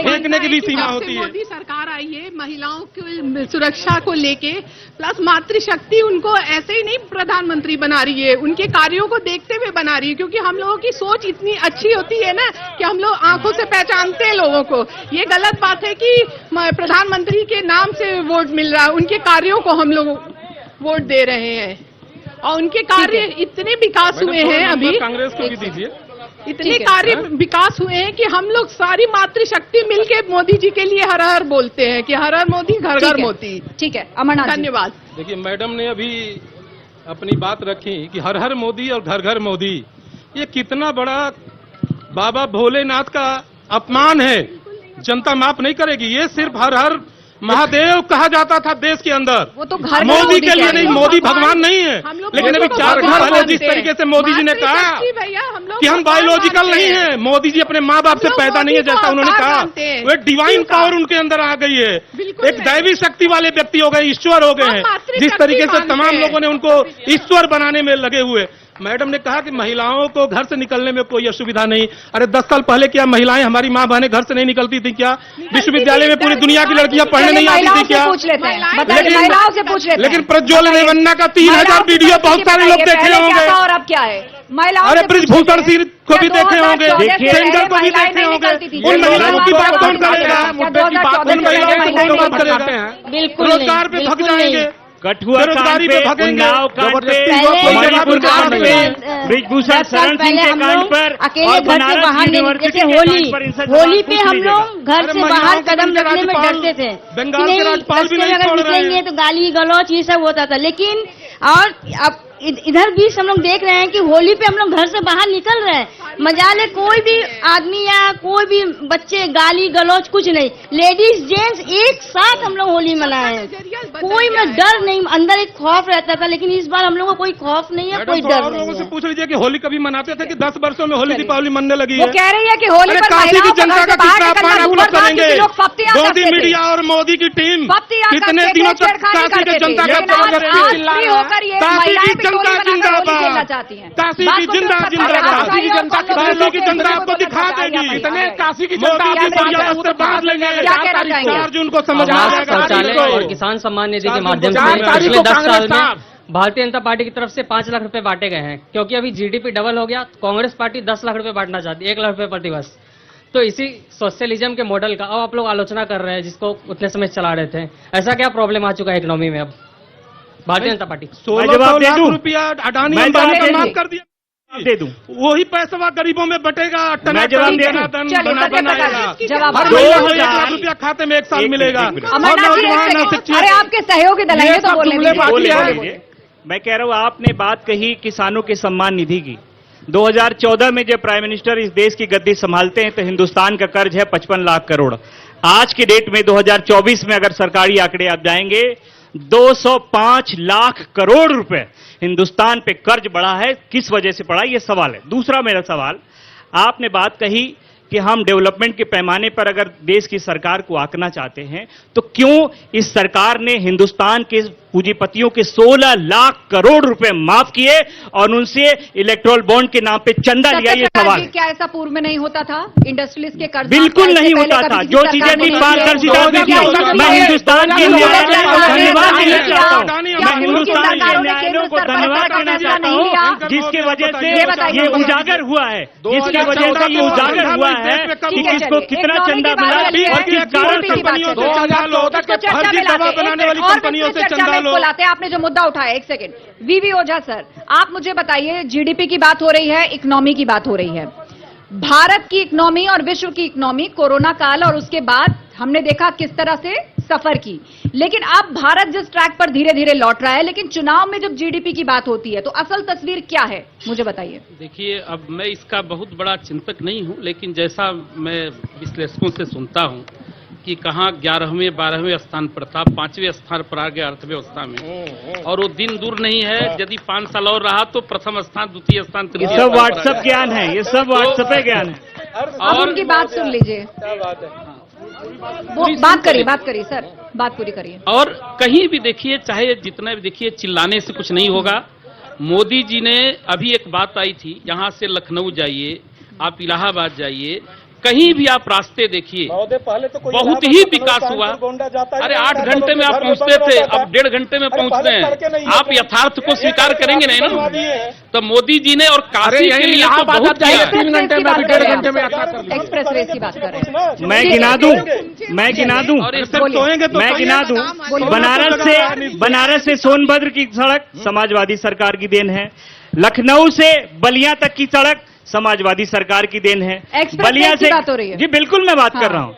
फेंकने की भी सीमा होती है। मोदी सरकार आई है महिलाओं की सुरक्षा को लेके, प्लस मातृशक्ति उनको ऐसे ही नहीं प्रधानमंत्री बना रही है, उनके कार्यों को देखते हुए बना रही है। क्योंकि हम लोगों की सोच इतनी अच्छी होती है ना कि हम लोग आंखों से पहचानते हैं लोगों को। ये गलत बात है कि प्रधानमंत्री के नाम से वोट मिल रहा है, उनके कार्यों को हम लोग वोट दे रहे हैं और उनके कार्य इतने विकास हुए हैं। अभी कांग्रेस को भी दीजिए। इतने कार्य विकास हुए हैं कि हम लोग सारी मातृशक्ति मिलके मोदी जी के लिए हर हर बोलते हैं कि हर हर मोदी घर घर मोदी। ठीक है अमरनाथ, धन्यवाद। देखिए, मैडम ने अभी अपनी बात रखी कि हर हर मोदी और घर घर मोदी, ये कितना बड़ा बाबा भोलेनाथ का अपमान है। जनता माफ नहीं करेगी। ये सिर्फ हर हर महादेव कहा जाता था देश के अंदर, वो तो घर मोदी के लिए नहीं। मोदी भगवान नहीं है, लेकिन अभी 4 दिन पहले जिस तरीके से मोदी जी ने कहा कि हम बायोलॉजिकल नहीं है, मोदी जी अपने माँ बाप से पैदा नहीं है जैसा उन्होंने कहा, वो एक डिवाइन पावर उनके अंदर आ गई है, एक दैवी शक्ति वाले व्यक्ति हो गए, ईश्वर हो गए हैं। जिस तरीके से तमाम लोगों ने उनको ईश्वर बनाने में लगे हुए। मैडम ने कहा कि महिलाओं को घर से निकलने में कोई असुविधा नहीं। अरे 10 साल पहले क्या महिलाएं, हमारी माँ बहनें घर से नहीं निकलती थी क्या? विश्वविद्यालय में पूरी दुनिया की लड़कियां पढ़ने नहीं आती थी क्या? लेकिन प्रज्वल रेवन्ना का 3000 वीडियो बहुत सारे लोग देखे होंगे। और अब क्या है? महिलाओं अरे ब्रिजभूषण सिंह को भी देखे होंगे, सेंगर को भी देखे होंगे। उन महिलाओं की बात कौन करेगा? उन महिलाओं को बात करेगा? बिल्कुल रोजगार पे भग जाएंगे, कठुआ कांड पे, उन्नाव कांड पे, मणिपुर कांड पे, ब्रिजभूषण शरण सिंह के कांड पर, अकेले घर से बाहर नहीं, जैसे होली पे हम लोग घर से बाहर कदम रखने में डरते थे कि नहीं, रास्ते में अगर निकलेंगे तो गाली गलौच ये सब होता था। लेकिन और अब इधर भी हम लोग देख रहे हैं कि होली पे हम लोग घर से बाहर निकल रहे हैं, मजाल है, कोई भी आदमी या कोई भी बच्चे गाली गलौज कुछ नहीं, लेडीज जेंट्स एक साथ हम लोग होली मनाए हैं। कोई में डर नहीं, अंदर एक खौफ रहता था, लेकिन इस बार हम लोगों को कोई खौफ नहीं है, कोई डर नहीं लोगों से है। पूछ लीजिए कि होली कभी मनाते थे कि 10 वर्षों में होली दीपावली मनने लगी है। वो कह रही है कि होली पर काशी की महिलाओं को जनता घर का से बाहर कितना निकलना अपमान ऊपर था, करेंगे। क्योंकि लोग फप्तियां मोदी करते थे। मीडिया और मोदी की टीम फप्तियां कितने करते दिनों थे, तक छेड़खानी काशी करते की थे। जनता का लेकिन आज जबरदस्ती चिल्ला फ्री रहा होकर ये है। काशी महिलाएं की भी टोली जनता बनाकर होली खेलना जिंदाबाद, चाहती हैं। काशी बात की को जिंदा सिर्फ जिंदाबाद, काशी की जनता काशी की जनता आपको दिखा देगी। इतने काशी की जनता आपकी बात बात लेंगे। क्या कहना चाहेंगे? 4 जून को समझ आ आवास जाएगा। शौचालय और किसान सम्मान निधि के माध्यम से 4 तारीख पिछले को 10 साल कांग्रेस में साहब भारतीय जनता पार्टी की तरफ से 5 लाख रुपए बांटे गए हैं, क्योंकि अभी जीडीपी डबल हो गया। कांग्रेस पार्टी 10 लाख रुपए बांटना चाहती है, 1 लाख रुपए प्रतिवर्ष। तो इसी सोशलिज्म के मॉडल का अब आप लोग आलोचना कर रहे हैं, जिसको उतने समय चला रहे थे। ऐसा क्या प्रॉब्लम आ चुका है इकोनॉमी में अब भारतीय जनता पार्टी? 16 लाख रुपया अडानी अंबानी को माफ कर दिया, दे दूं, वही पैसा गरीबों में बटेगा। मैं जवाब दे दूं। जवाब हर महीने को 1 लाख रुपया खाते में 1 साल मिलेगा। अमरनाथ जी, एक सेकंड। अरे आपके सहयोगी दल हैं, ये तो बोलने दीजिए। मैं कह रहा हूं, आपने बात कही किसानों के सम्मान निधि की। 2014 में जब प्राइम मिनिस्टर इस देश की गद्दी संभालते हैं तो हिंदुस्तान का कर्ज है 55 लाख करोड़। आज के डेट में 2024 में अगर सरकारी आंकड़े आप जाएंगे 205 लाख करोड़ रुपए हिंदुस्तान पे कर्ज बढ़ा है। किस वजह से बढ़ा, यह सवाल है। दूसरा मेरा सवाल, आपने बात कही कि हम डेवलपमेंट के पैमाने पर अगर देश की सरकार को आंकना चाहते हैं तो क्यों इस सरकार ने हिंदुस्तान के पूंजीपतियों के 16 लाख करोड़ रुपए माफ किए और उनसे इलेक्ट्रोल बॉन्ड के नाम पे चंदा लिया? ये सवाल है। क्या ऐसा पूर्व में नहीं होता था? इंडस्ट्रियलिस्ट के कर्ज बिल्कुल नहीं होता था। जो चीजें थी पारदर्शिता में थी। मैं हिंदुस्तान के न्यायालय को धन्यवाद देना चाहता हूं। मैं हिंदुस्तान के न्यायालयों को धन्यवाद देना चाहता हूं, जिसके वजह से ये उजागर हुआ है, जिसकी वजह से ये उजागर हुआ है कि किसको कितना चंदा मिला और किस कारण से बनाने वाली कंपनियों से चंदा लाते हैं। आपने जो मुद्दा उठाया, एक सेकंड, वीवी ओझा सर, आप मुझे बताइए, जीडीपी की बात हो रही है, इकोनॉमी की बात हो रही है। भारत की इकोनॉमी और विश्व की इकोनॉमी कोरोना काल और उसके बाद हमने देखा किस तरह से सफर की, लेकिन अब भारत जिस ट्रैक पर धीरे धीरे लौट रहा है, लेकिन चुनाव में जब जीडीपी की बात होती है तो असल तस्वीर क्या है, मुझे बताइए। देखिए, अब मैं इसका बहुत बड़ा चिंतक नहीं हूं, लेकिन जैसा मैं विश्लेषकों से सुनता हूं कि कहाँ 11वें 12वें स्थान पर था, 5वें स्थान पर आ गया अर्थव्यवस्था में, और वो दिन दूर नहीं है, यदि 5 साल और रहा तो प्रथम स्थान, द्वितीय स्थान, ये सब व्हाट्सएप ज्ञान है, ये सब व्हाट्सएप ज्ञान है। और उनकी बात सुन लीजिए, बात करिए सर, बात पूरी करिए। और कहीं भी देखिए, चाहे जितना भी देखिए, चिल्लाने से कुछ नहीं होगा। मोदी जी ने अभी एक बात आई थी, यहाँ से लखनऊ जाइए, आप इलाहाबाद जाइए, कहीं भी आप रास्ते देखिए, बहुत ही विकास हुआ। अरे 8 घंटे में आप पहुंचते थे, अब 1.5 घंटे में पहुंचते हैं। आप यथार्थ को स्वीकार करेंगे नहीं ना? तो मोदी जी ने और काशी के लिए तो बहुत किया है। 3 घंटे में, 1.5 घंटे में यात्रा कर ली। एक्सप्रेस वे की बात कर रहे हैं। मैं गिना दूं, बनारस से सोनभद्र की सड़क समाजवादी सरकार की देन है। लखनऊ से बलिया तक की सड़क समाजवादी सरकार की देन है। बलिया से बात हो रही है। जी बिल्कुल मैं बात कर रहा हूं।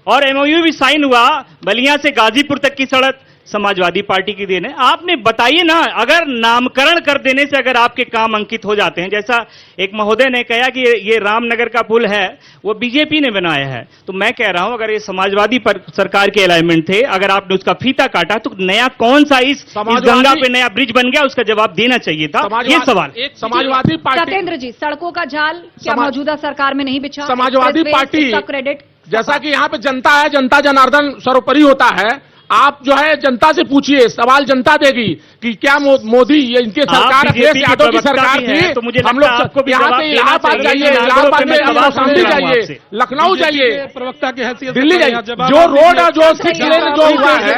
और एमओयू भी साइन हुआ, बलिया से गाजीपुर तक की सड़क समाजवादी पार्टी की देन है। आपने बताइए ना, अगर नामकरण कर देने से अगर आपके काम अंकित हो जाते हैं, जैसा एक महोदय ने कहा कि ये रामनगर का पुल है वो बीजेपी ने बनाया है, तो मैं कह रहा हूं अगर ये समाजवादी सरकार के अलाइनमेंट थे, अगर आपने उसका फीता काटा तो नया कौन सा इस गंगा पे नया ब्रिज बन गया, उसका जवाब देना चाहिए था। ये सवाल। समाजवादी पार्टी, सत्येंद्र जी, सड़कों का जाल क्या मौजूदा सरकार में नहीं बिछा? समाजवादी पार्टी, क्रेडिट, जैसा कि यहाँ पे जनता है, जनता जनार्दन सर्वोपरि होता है। आप जो है जनता से पूछिए, सवाल जनता देगी कि क्या मोदी, ये इनकी सरकार, अखिलेश यादव की सरकार थी, तो मुझे हम लोग यहाँ से इलाहाबाद जाइए, इलाहाबाद में कौशाम्बी जाइए, लखनऊ जाइए, प्रवक्ता की हैसियत दिल्ली जाइए, जो रोड और जो 6 लेन जो हुआ है,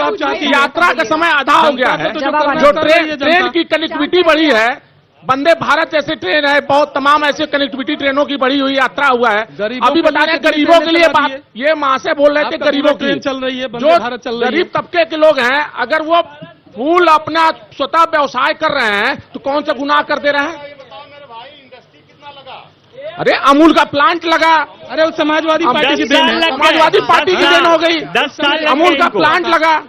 यात्रा का समय आधा हो गया है। जो ट्रेन की कनेक्टिविटी बढ़ी है, वंदे भारत जैसे ट्रेन है, बहुत तमाम ऐसे कनेक्टिविटी ट्रेनों की बढ़ी हुई यात्रा हुआ है। अभी बता रहे गरीबों के लिए बात, ये महाशय बोल रहे थे गरीबों की चल रही है, जो गरीब तबके के लोग हैं, अगर वो फूल अपना स्वतः व्यवसाय कर रहे हैं तो कौन सा गुनाह कर दे रहे हैं? अरे अमूल का प्लांट लगा, अरे वो समाजवादी पार्टी की देन है। समाजवादी पार्टी की देन हो गई। 10 साल अमूल का प्लांट लगा।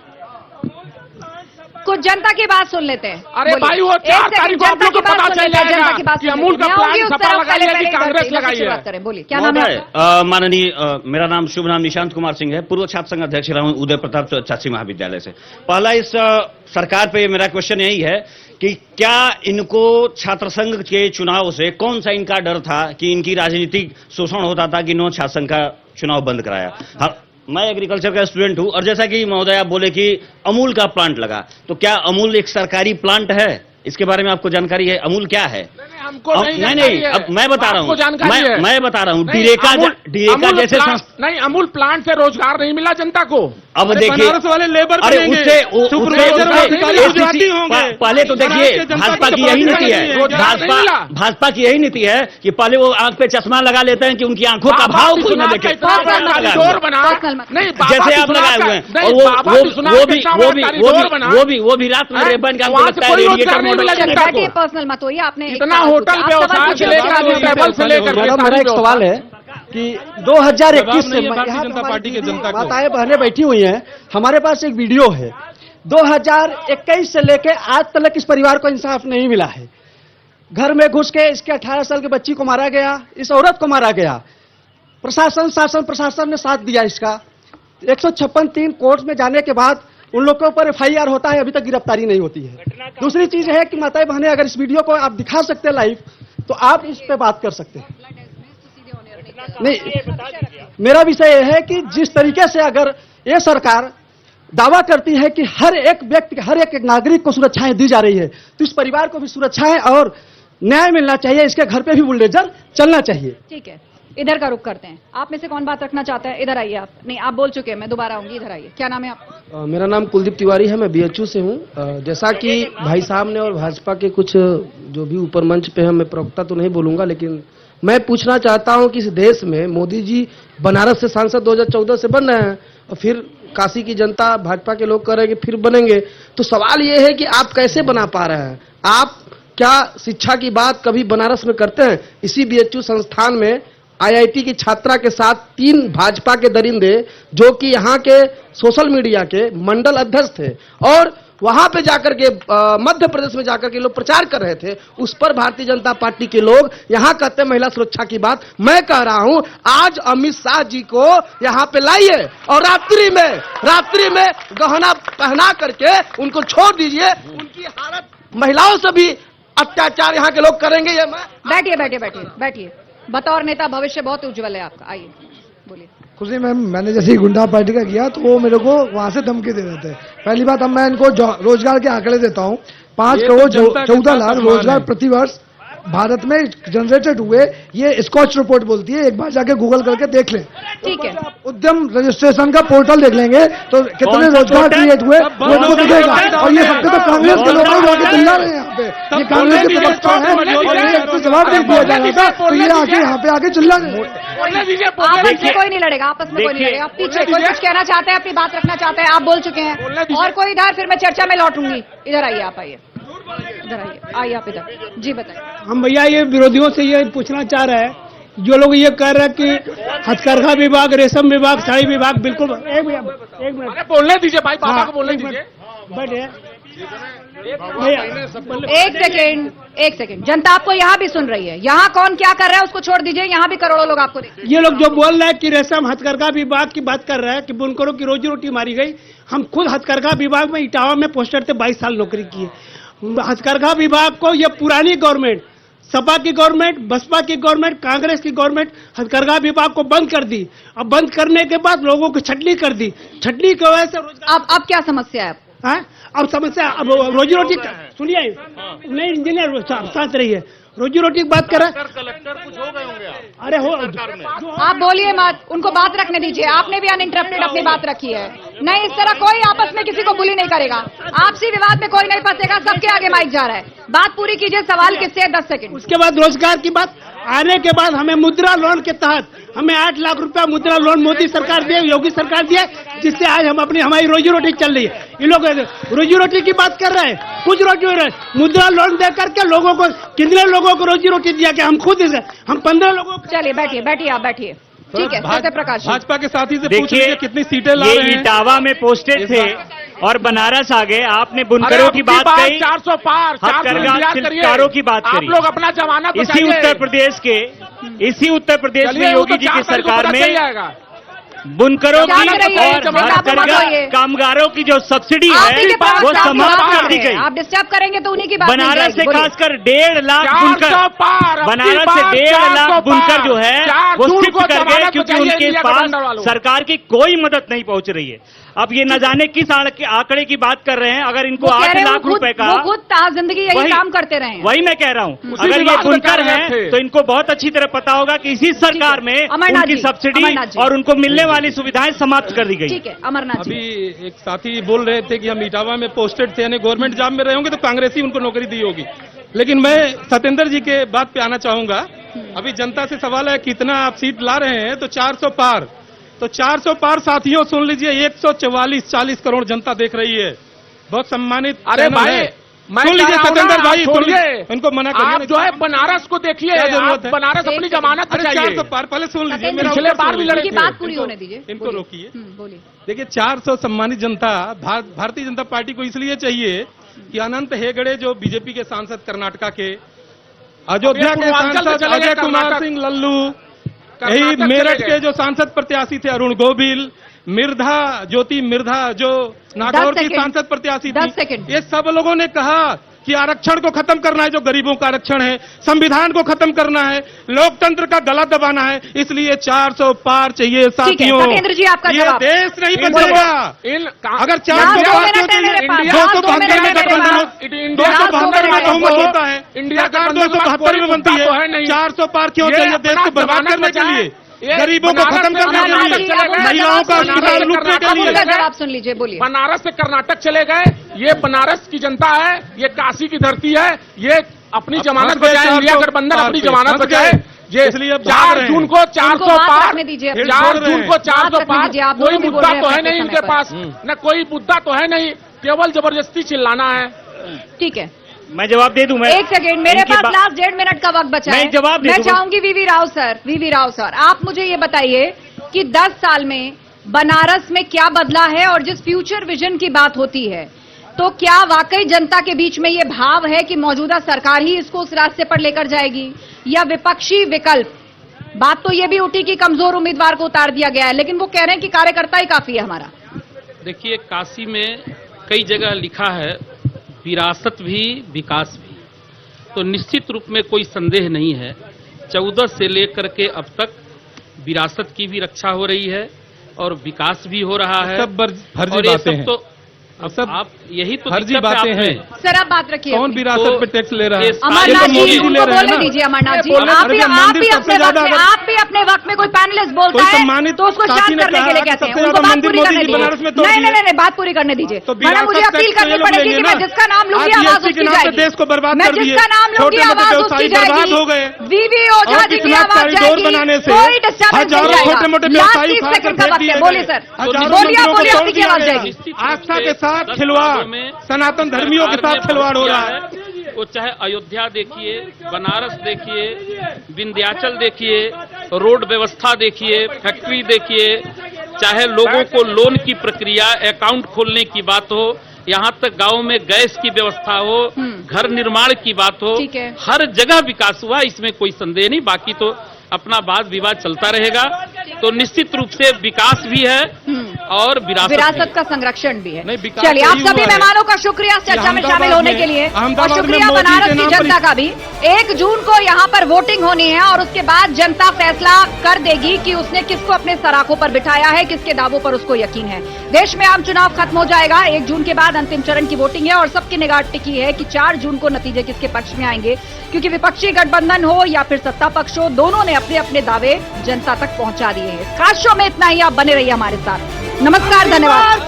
कुछ जनता की बात सुन लेते हैं। अरे बोलिए। भाई, वो एक 4 सेकंड, तारीख को आप जनता लोग को की बात पता सुन चल लेते हैं, जाएगा जनता की बात कि सुन अमूल लेते का हैं। प्लान आऊंगी उस सपा तरफ, लगाई पहले है कि पहले कांग्रेस इधर से लगाई शुरुआत है? करें। बोलिए, क्या नाम है महोदय, आपका? माननीय मेरा नाम शुभ नाम निशांत कुमार सिंह है, पूर्व छात्र संघ अध्यक्ष रहा हूं उदय प्रताप शास्त्री महाविद्यालय से। पहला इस सरकार पे मेरा क्वेश्चन यही है कि क्या इनको छात्र संघ के चुनाव से कौन सा इनका डर था कि इनकी राजनीतिक शोषण होता था कि इन्होंने छात्र संघ का चुनाव बंद कराया? मैं एग्रीकल्चर का स्टूडेंट हूं, और जैसा कि महोदय आप बोले कि अमूल का प्लांट लगा, तो क्या अमूल एक सरकारी प्लांट है? इसके बारे में आपको जानकारी है? अमूल क्या है? हमको नहीं, अब मैं बता रहा हूं, मैं बता रहा हूं, डीरेका जैसे नहीं, अमूल प्लांट से रोजगार नहीं मिला जनता को। अब देखिए, बनारस वाले लेबर अरे बनेंगे, सुपरवाइजर गुजराती होंगे। पहले तो देखिए, भाजपा की यही नीति है, भाजपा की यही नीति है कि पहले वो आंख पे चश्मा लगा लेते हैं कि उनकी आंखों का भाव कोई न देखे, जैसे आप लगाए हुए हैं। और वो भी रात में रेबन का हमको लगता है रेडिएटर मॉडल। बैठिए, पर्सनल मत होइए। आपने इतना होटल व्यवसाय से लेकर ट्रैवल से लेकर मेरा एक सवाल है कि 2021 से भारतीय जनता पार्टी के जनता को माताएं बहनें बैठी हुई हैं, हमारे पास एक वीडियो है। 2021 से लेके आज तक इस परिवार को इंसाफ नहीं मिला है। घर में घुस के इसके 18 साल की बच्ची को मारा गया, इस औरत को मारा गया। शासन प्रशासन ने साथ दिया इसका। 156(3) कोर्ट में जाने के बाद उन लोगों के ऊपर FIR होता है, अभी तक गिरफ्तारी नहीं होती है। दूसरी चीज है कि माताएं बहनें, अगर इस वीडियो को आप दिखा सकते हैं लाइव, तो आप इस पे बात कर सकते हैं। नहीं, मेरा विषय यह है कि जिस तरीके से अगर ये सरकार दावा करती है कि हर एक व्यक्ति, हर एक नागरिक को सुरक्षाएं दी जा रही है, तो इस परिवार को भी सुरक्षाएं और न्याय मिलना चाहिए। इसके घर पे भी बुलडोजर चलना चाहिए। ठीक है, इधर का रुख करते हैं। आप में से कौन बात रखना चाहता है? इधर आइए। आप नहीं, आप बोल चुके हैं, मैं दोबारा आऊंगी। इधर आइए। क्या नाम है आपका? मेरा नाम कुलदीप तिवारी है, मैं BHU से हूँ। जैसा कि भाई साहब ने और भाजपा के कुछ जो भी ऊपर मंच पे हैं, मैं प्रवक्ता तो नहीं बोलूंगा, लेकिन मैं पूछना चाहता हूं कि इस देश में मोदी जी बनारस से सांसद 2014 से बन रहे हैं, और फिर काशी की जनता भाजपा के लोग कह रहे हैं कि फिर बनेंगे। तो सवाल ये है कि आप कैसे बना पा रहे हैं? आप क्या शिक्षा की बात कभी बनारस में करते हैं? इसी BHU संस्थान में IIT की छात्रा के साथ 3 भाजपा के दरिंदे, जो कि यहाँ के सोशल मीडिया के मंडल अध्यक्ष थे, और वहां पे जाकर के मध्य प्रदेश में जाकर के लोग प्रचार कर रहे थे, उस पर भारतीय जनता पार्टी के लोग यहाँ कहते हैं महिला सुरक्षा की बात। मैं कह रहा हूं, आज अमित शाह जी को यहाँ पे लाइए और रात्रि में गहना पहना करके उनको छोड़ दीजिए। उनकी हालत, महिलाओं से भी अत्याचार यहाँ के लोग करेंगे। ये बैठिए। बतौर नेता भविष्य बहुत उज्जवल है आपका। आइए, बोलिए। खुशी मैम, मैंने जैसे ही गुंडा पार्टी का किया तो वो मेरे को वहां से धमकी दे रहे थे। पहली बात, अब मैं इनको रोजगार के आंकड़े देता हूँ। 5 करोड़ 14 लाख रोजगार प्रतिवर्ष भारत में जनरेटेड हुए, ये स्कॉच रिपोर्ट बोलती है। एक बार जाके गूगल करके देख लें। ठीक है, उद्यम रजिस्ट्रेशन का पोर्टल देख लेंगे तो कितने रोजगार क्रिएट हुए वो आपको दिखेगा। और ये सबके तो कांग्रेस के लोग जाके चिल्ला रहे हैं यहाँ पे, ये कांग्रेस के प्रवक्ता है और ये जवाब नहीं दिया जा रहा था, तो ये आके यहाँ पे आके चिल्ला रहे हैं। आपस में कोई नहीं लड़ेगा, आपस में कोई नहीं लड़ेगा। पीछे कोई कुछ कहना चाहते हैं, अपनी बात रखना चाहते हैं, आप बोल चुके हैं। और कोई इधर, फिर मैं चर्चा में लौटूंगी। इधर आइए, आप आइए, इधर आइए आप इधर। जी बताइए। हम भैया ये विरोधियों से ये पूछना चाह रहे हैं, जो लोग ये कह रहे हैं कि हथकरघा विभाग, रेशम विभाग, साड़ी विभाग, बिल्कुल। एक मिनट बोलने दीजिए भाई, बाबा को बोलने दीजिए। बैठे। एक सेकंड, जनता आपको यहाँ भी सुन रही है। यहाँ कौन क्या कर रहा है उसको छोड़ दीजिए, यहाँ भी करोड़ों लोग आपको देख। ये लोग जो बोल रहे हैं कि रेशम हथकरघा विभाग की बात कर रहे हैं कि बुनकरों की रोजी रोटी मारी गई। हम खुद हथकरघा विभाग में इटावा में पोस्टर थे, 22 साल नौकरी की है। हथकरघा विभाग को ये पुरानी गवर्नमेंट, सपा की गवर्नमेंट, बसपा की गवर्नमेंट, कांग्रेस की गवर्नमेंट हथकरघा विभाग को बंद कर दी। अब बंद करने के बाद लोगों को छटनी कर दी। छटनी की वजह से रोजगार। अब क्या समस्या है? अब समस्या, अब रोजी रोटी, सुनिए, नहीं इंजीनियर साथ रही है, रोजी रोटी की बात कर रहे हैं। कलेक्टर कुछ हो गए होंगे अरे हो, आप बोलिए मत, उनको बात रखने दीजिए। आपने भी अनइंटरप्टेड अपनी बात रखी है। नहीं, इस तरह कोई आपस में किसी को बुली नहीं करेगा। आपसी विवाद में कोई नहीं फंसेगा, सबके आगे माइक जा रहा है। बात पूरी कीजिए। सवाल किससे है? 10 सेकंड। उसके बाद रोजगार की बात आने के बाद हमें मुद्रा लोन के तहत हमें 8 लाख रुपया मुद्रा लोन मोदी सरकार दिए, योगी सरकार दिए, जिससे आज हम हमारी रोजी रोटी चल रही है। ये लोग रोजी रोटी की बात कर रहे हैं, कुछ रोजी मुद्रा लोन दे करके लोगों को, कितने लोगों को रोजी रोटी दिया कि हम खुद हम 15 लोगों को। चलिए बैठिए, आप बैठिए। ठीक है, सत्य प्रकाश भाजपा के साथी से पूछ लीजिए कितनी सीटें ला रहे हैं। इटावा में पोस्टेड थे और बनारस आ गए। आपने बुनकरों की बात कही, 400 पार, हथकरघा शिल्पकारों की बात करी। आप लोग अपना जमानत इसी उत्तर प्रदेश में योगी जी की सरकार में बुनकरों की और हथकरघा कामगारों की जो सब्सिडी है वो समाप्त कर दी गई। आप डिस्टर्ब करेंगे तो उन्हीं की बात बनारस से खासकर 1.5 लाख बुनकर, बनारस से 1.5 लाख बुनकर जो है वो शिफ्ट कर गए, क्योंकि उनके पास सरकार की कोई मदद नहीं पहुंच रही है। अब ये न जाने किस आंकड़े की बात कर रहे हैं। अगर इनको 8 लाख रुपए का, वो खुद जिंदगी यही काम करते रहे हैं। वही मैं कह रहा हूँ, अगर ये बुनकर हैं तो इनको बहुत अच्छी तरह पता होगा कि इसी सरकार में उनकी सब्सिडी और उनको मिलने वाली सुविधाएं समाप्त कर दी गई। ठीक है अमरनाथ जी। अभी एक साथी बोल रहे थे कि हम इटावा में पोस्टेड थे, यानी गवर्नमेंट जॉब में रहे होंगे तो कांग्रेस ही उनको नौकरी दी होगी। लेकिन मैं सत्येंद्र जी के बात पे आना चाहूंगा। अभी जनता से सवाल है कितना आप सीट ला रहे हैं, तो 400 पार, तो 400 पार साथियों सुन लीजिए, 144-40 करोड़ जनता देख रही है। बहुत सम्मानित। अरे भाई सुन लीजिए सत्येंद्र भाई, छोड़िए इनको मना करिए। आप जो है बनारस को देखिए, आप बनारस अपनी जमानत चाहिए। 400 पार पहले सुन लीजिए, पिछले बार भी लड़े, बात पूरी होने दीजिए, इनको रोकिए। बोलिए। देखिए 400 सम्मानित जनता भारतीय जनता पार्टी को इसलिए चाहिए कि अनंत हेगड़े जो बीजेपी के सांसद कर्नाटका के, अयोध्या के सांसद अजय कुमार सिंह लल्लू, यही मेरठ के जो सांसद प्रत्याशी थे अरुण गोविल, ज्योति मिर्धा जो नागौर की सांसद प्रत्याशी थी, ये सब लोगों ने कहा कि आरक्षण को खत्म करना है, जो गरीबों का आरक्षण है, संविधान को खत्म करना है, लोकतंत्र का गला दबाना है, इसलिए 400 पार चाहिए साथियों। सत्येंद्र जी आपका ये देश नहीं बचेगा अगर 400 पार 272 में गठबंधन, 272 में बहुमत होता है, इंडिया का 272 में बनती है। 400 पार क्यों चाहिए? देश को बर्बाद करने के लिए, गरीबों को खत्म करने के लिए, महिलाओं का अस्पताल लूटने के लिए। जवाब सुन लीजिए, बोलिए। बनारस से कर्नाटक चले गए, ये बनारस की जनता है, ये काशी की धरती है, ये अपनी जमानत बचाए, इंडिया गठबंधन अपनी जमानत बचाए। ये इसलिए 4 जून को 400 पार, 4 जून को 400 पार, कोई मुद्दा तो है नहीं इनके पास, न कोई मुद्दा तो है नहीं, केवल जबरदस्ती चिल्लाना है। ठीक है, मैं जवाब दे दूं। मैं एक सेकेंड, मेरे पास लास्ट 1.5 मिनट का वक्त बचा है। मैं चाहूंगी वीवी राव सर, आप मुझे ये बताइए कि 10 साल में बनारस में क्या बदला है, और जिस फ्यूचर विजन की बात होती है तो क्या वाकई जनता के बीच में ये भाव है कि मौजूदा सरकार ही इसको उस रास्ते पर लेकर जाएगी, या विपक्षी विकल्प? बात तो ये भी उठी कि कमजोर उम्मीदवार को उतार दिया गया है, लेकिन वो कह रहे हैं कि कार्यकर्ता ही काफी है हमारा। देखिए काशी में कई जगह लिखा है विरासत भी विकास भी, तो निश्चित रूप में कोई संदेह नहीं है 14 से लेकर के अब तक विरासत की भी रक्षा हो रही है और विकास भी हो रहा है। सब फर्जी बातें हैं। तो सब आप यही तो फर्जी बातें हैं। सर आप बात रखिए। कौन विरासत पे टैक्स ले रहा है? अमरनाथ जी उनको बोलने दीजिए। अमरनाथ जी आप भी अपने वक्त में कोई पैनलिस्ट बोलता है तो उसको शांत करने के लिए कहते हैं, उनको बात पूरी करने दीजिए। नहीं, बात पूरी करने दीजिए। मैडम मुझे अपील करनी पड़ेगी कि मैं जिसका नाम लूंगी आवाज उसकी जाएगी। देश को बर्बाद मैं जिसका नाम लूंगी आवाज उसकी जाएगी। वीवी ओझा जी की आवाज जाएगी, कोई डिस्टर्बेंस नहीं आएगा। लास्ट 30 सेकंड का वक्त है, बोलिए सर, बोलिए आपकी आवाज जाएगी। आस्था के साथ खिलवाड़, सनातन धर्मियों के साथ खिलवाड़ हो रहा है। वो चाहे अयोध्या देखिए, बनारस देखिए, विंध्याचल देखिए, रोड व्यवस्था देखिए, फैक्ट्री देखिए, चाहे लोगों को लोन की प्रक्रिया, अकाउंट खोलने की बात हो, यहाँ तक गांव में गैस की व्यवस्था हो, घर निर्माण की बात हो, हर जगह विकास हुआ, इसमें कोई संदेह नहीं। बाकी तो अपना वाद विवाद चलता रहेगा। तो निश्चित रूप से विकास भी है और विरासत का संरक्षण भी है। चलिए आप सभी मेहमानों का शुक्रिया चर्चा में शामिल होने के लिए, और शुक्रिया बनारस की जनता का भी। 1 जून को यहाँ पर वोटिंग होनी है और उसके बाद जनता फैसला कर देगी कि उसने किसको अपने सराखों पर बिठाया है, किसके दावों पर उसको यकीन है। देश में आम चुनाव खत्म हो जाएगा, 1 जून के बाद अंतिम चरण की वोटिंग है और सबकी निगाह टिकी है कि 4 जून को नतीजे किसके पक्ष में आएंगे, क्योंकि विपक्षी गठबंधन हो या फिर सत्ता पक्ष हो, दोनों ने अपने अपने दावे जनता तक पहुंचा दिए हैं। खास शो में इतना ही, आप बने रहिए हमारे साथ। नमस्कार, धन्यवाद।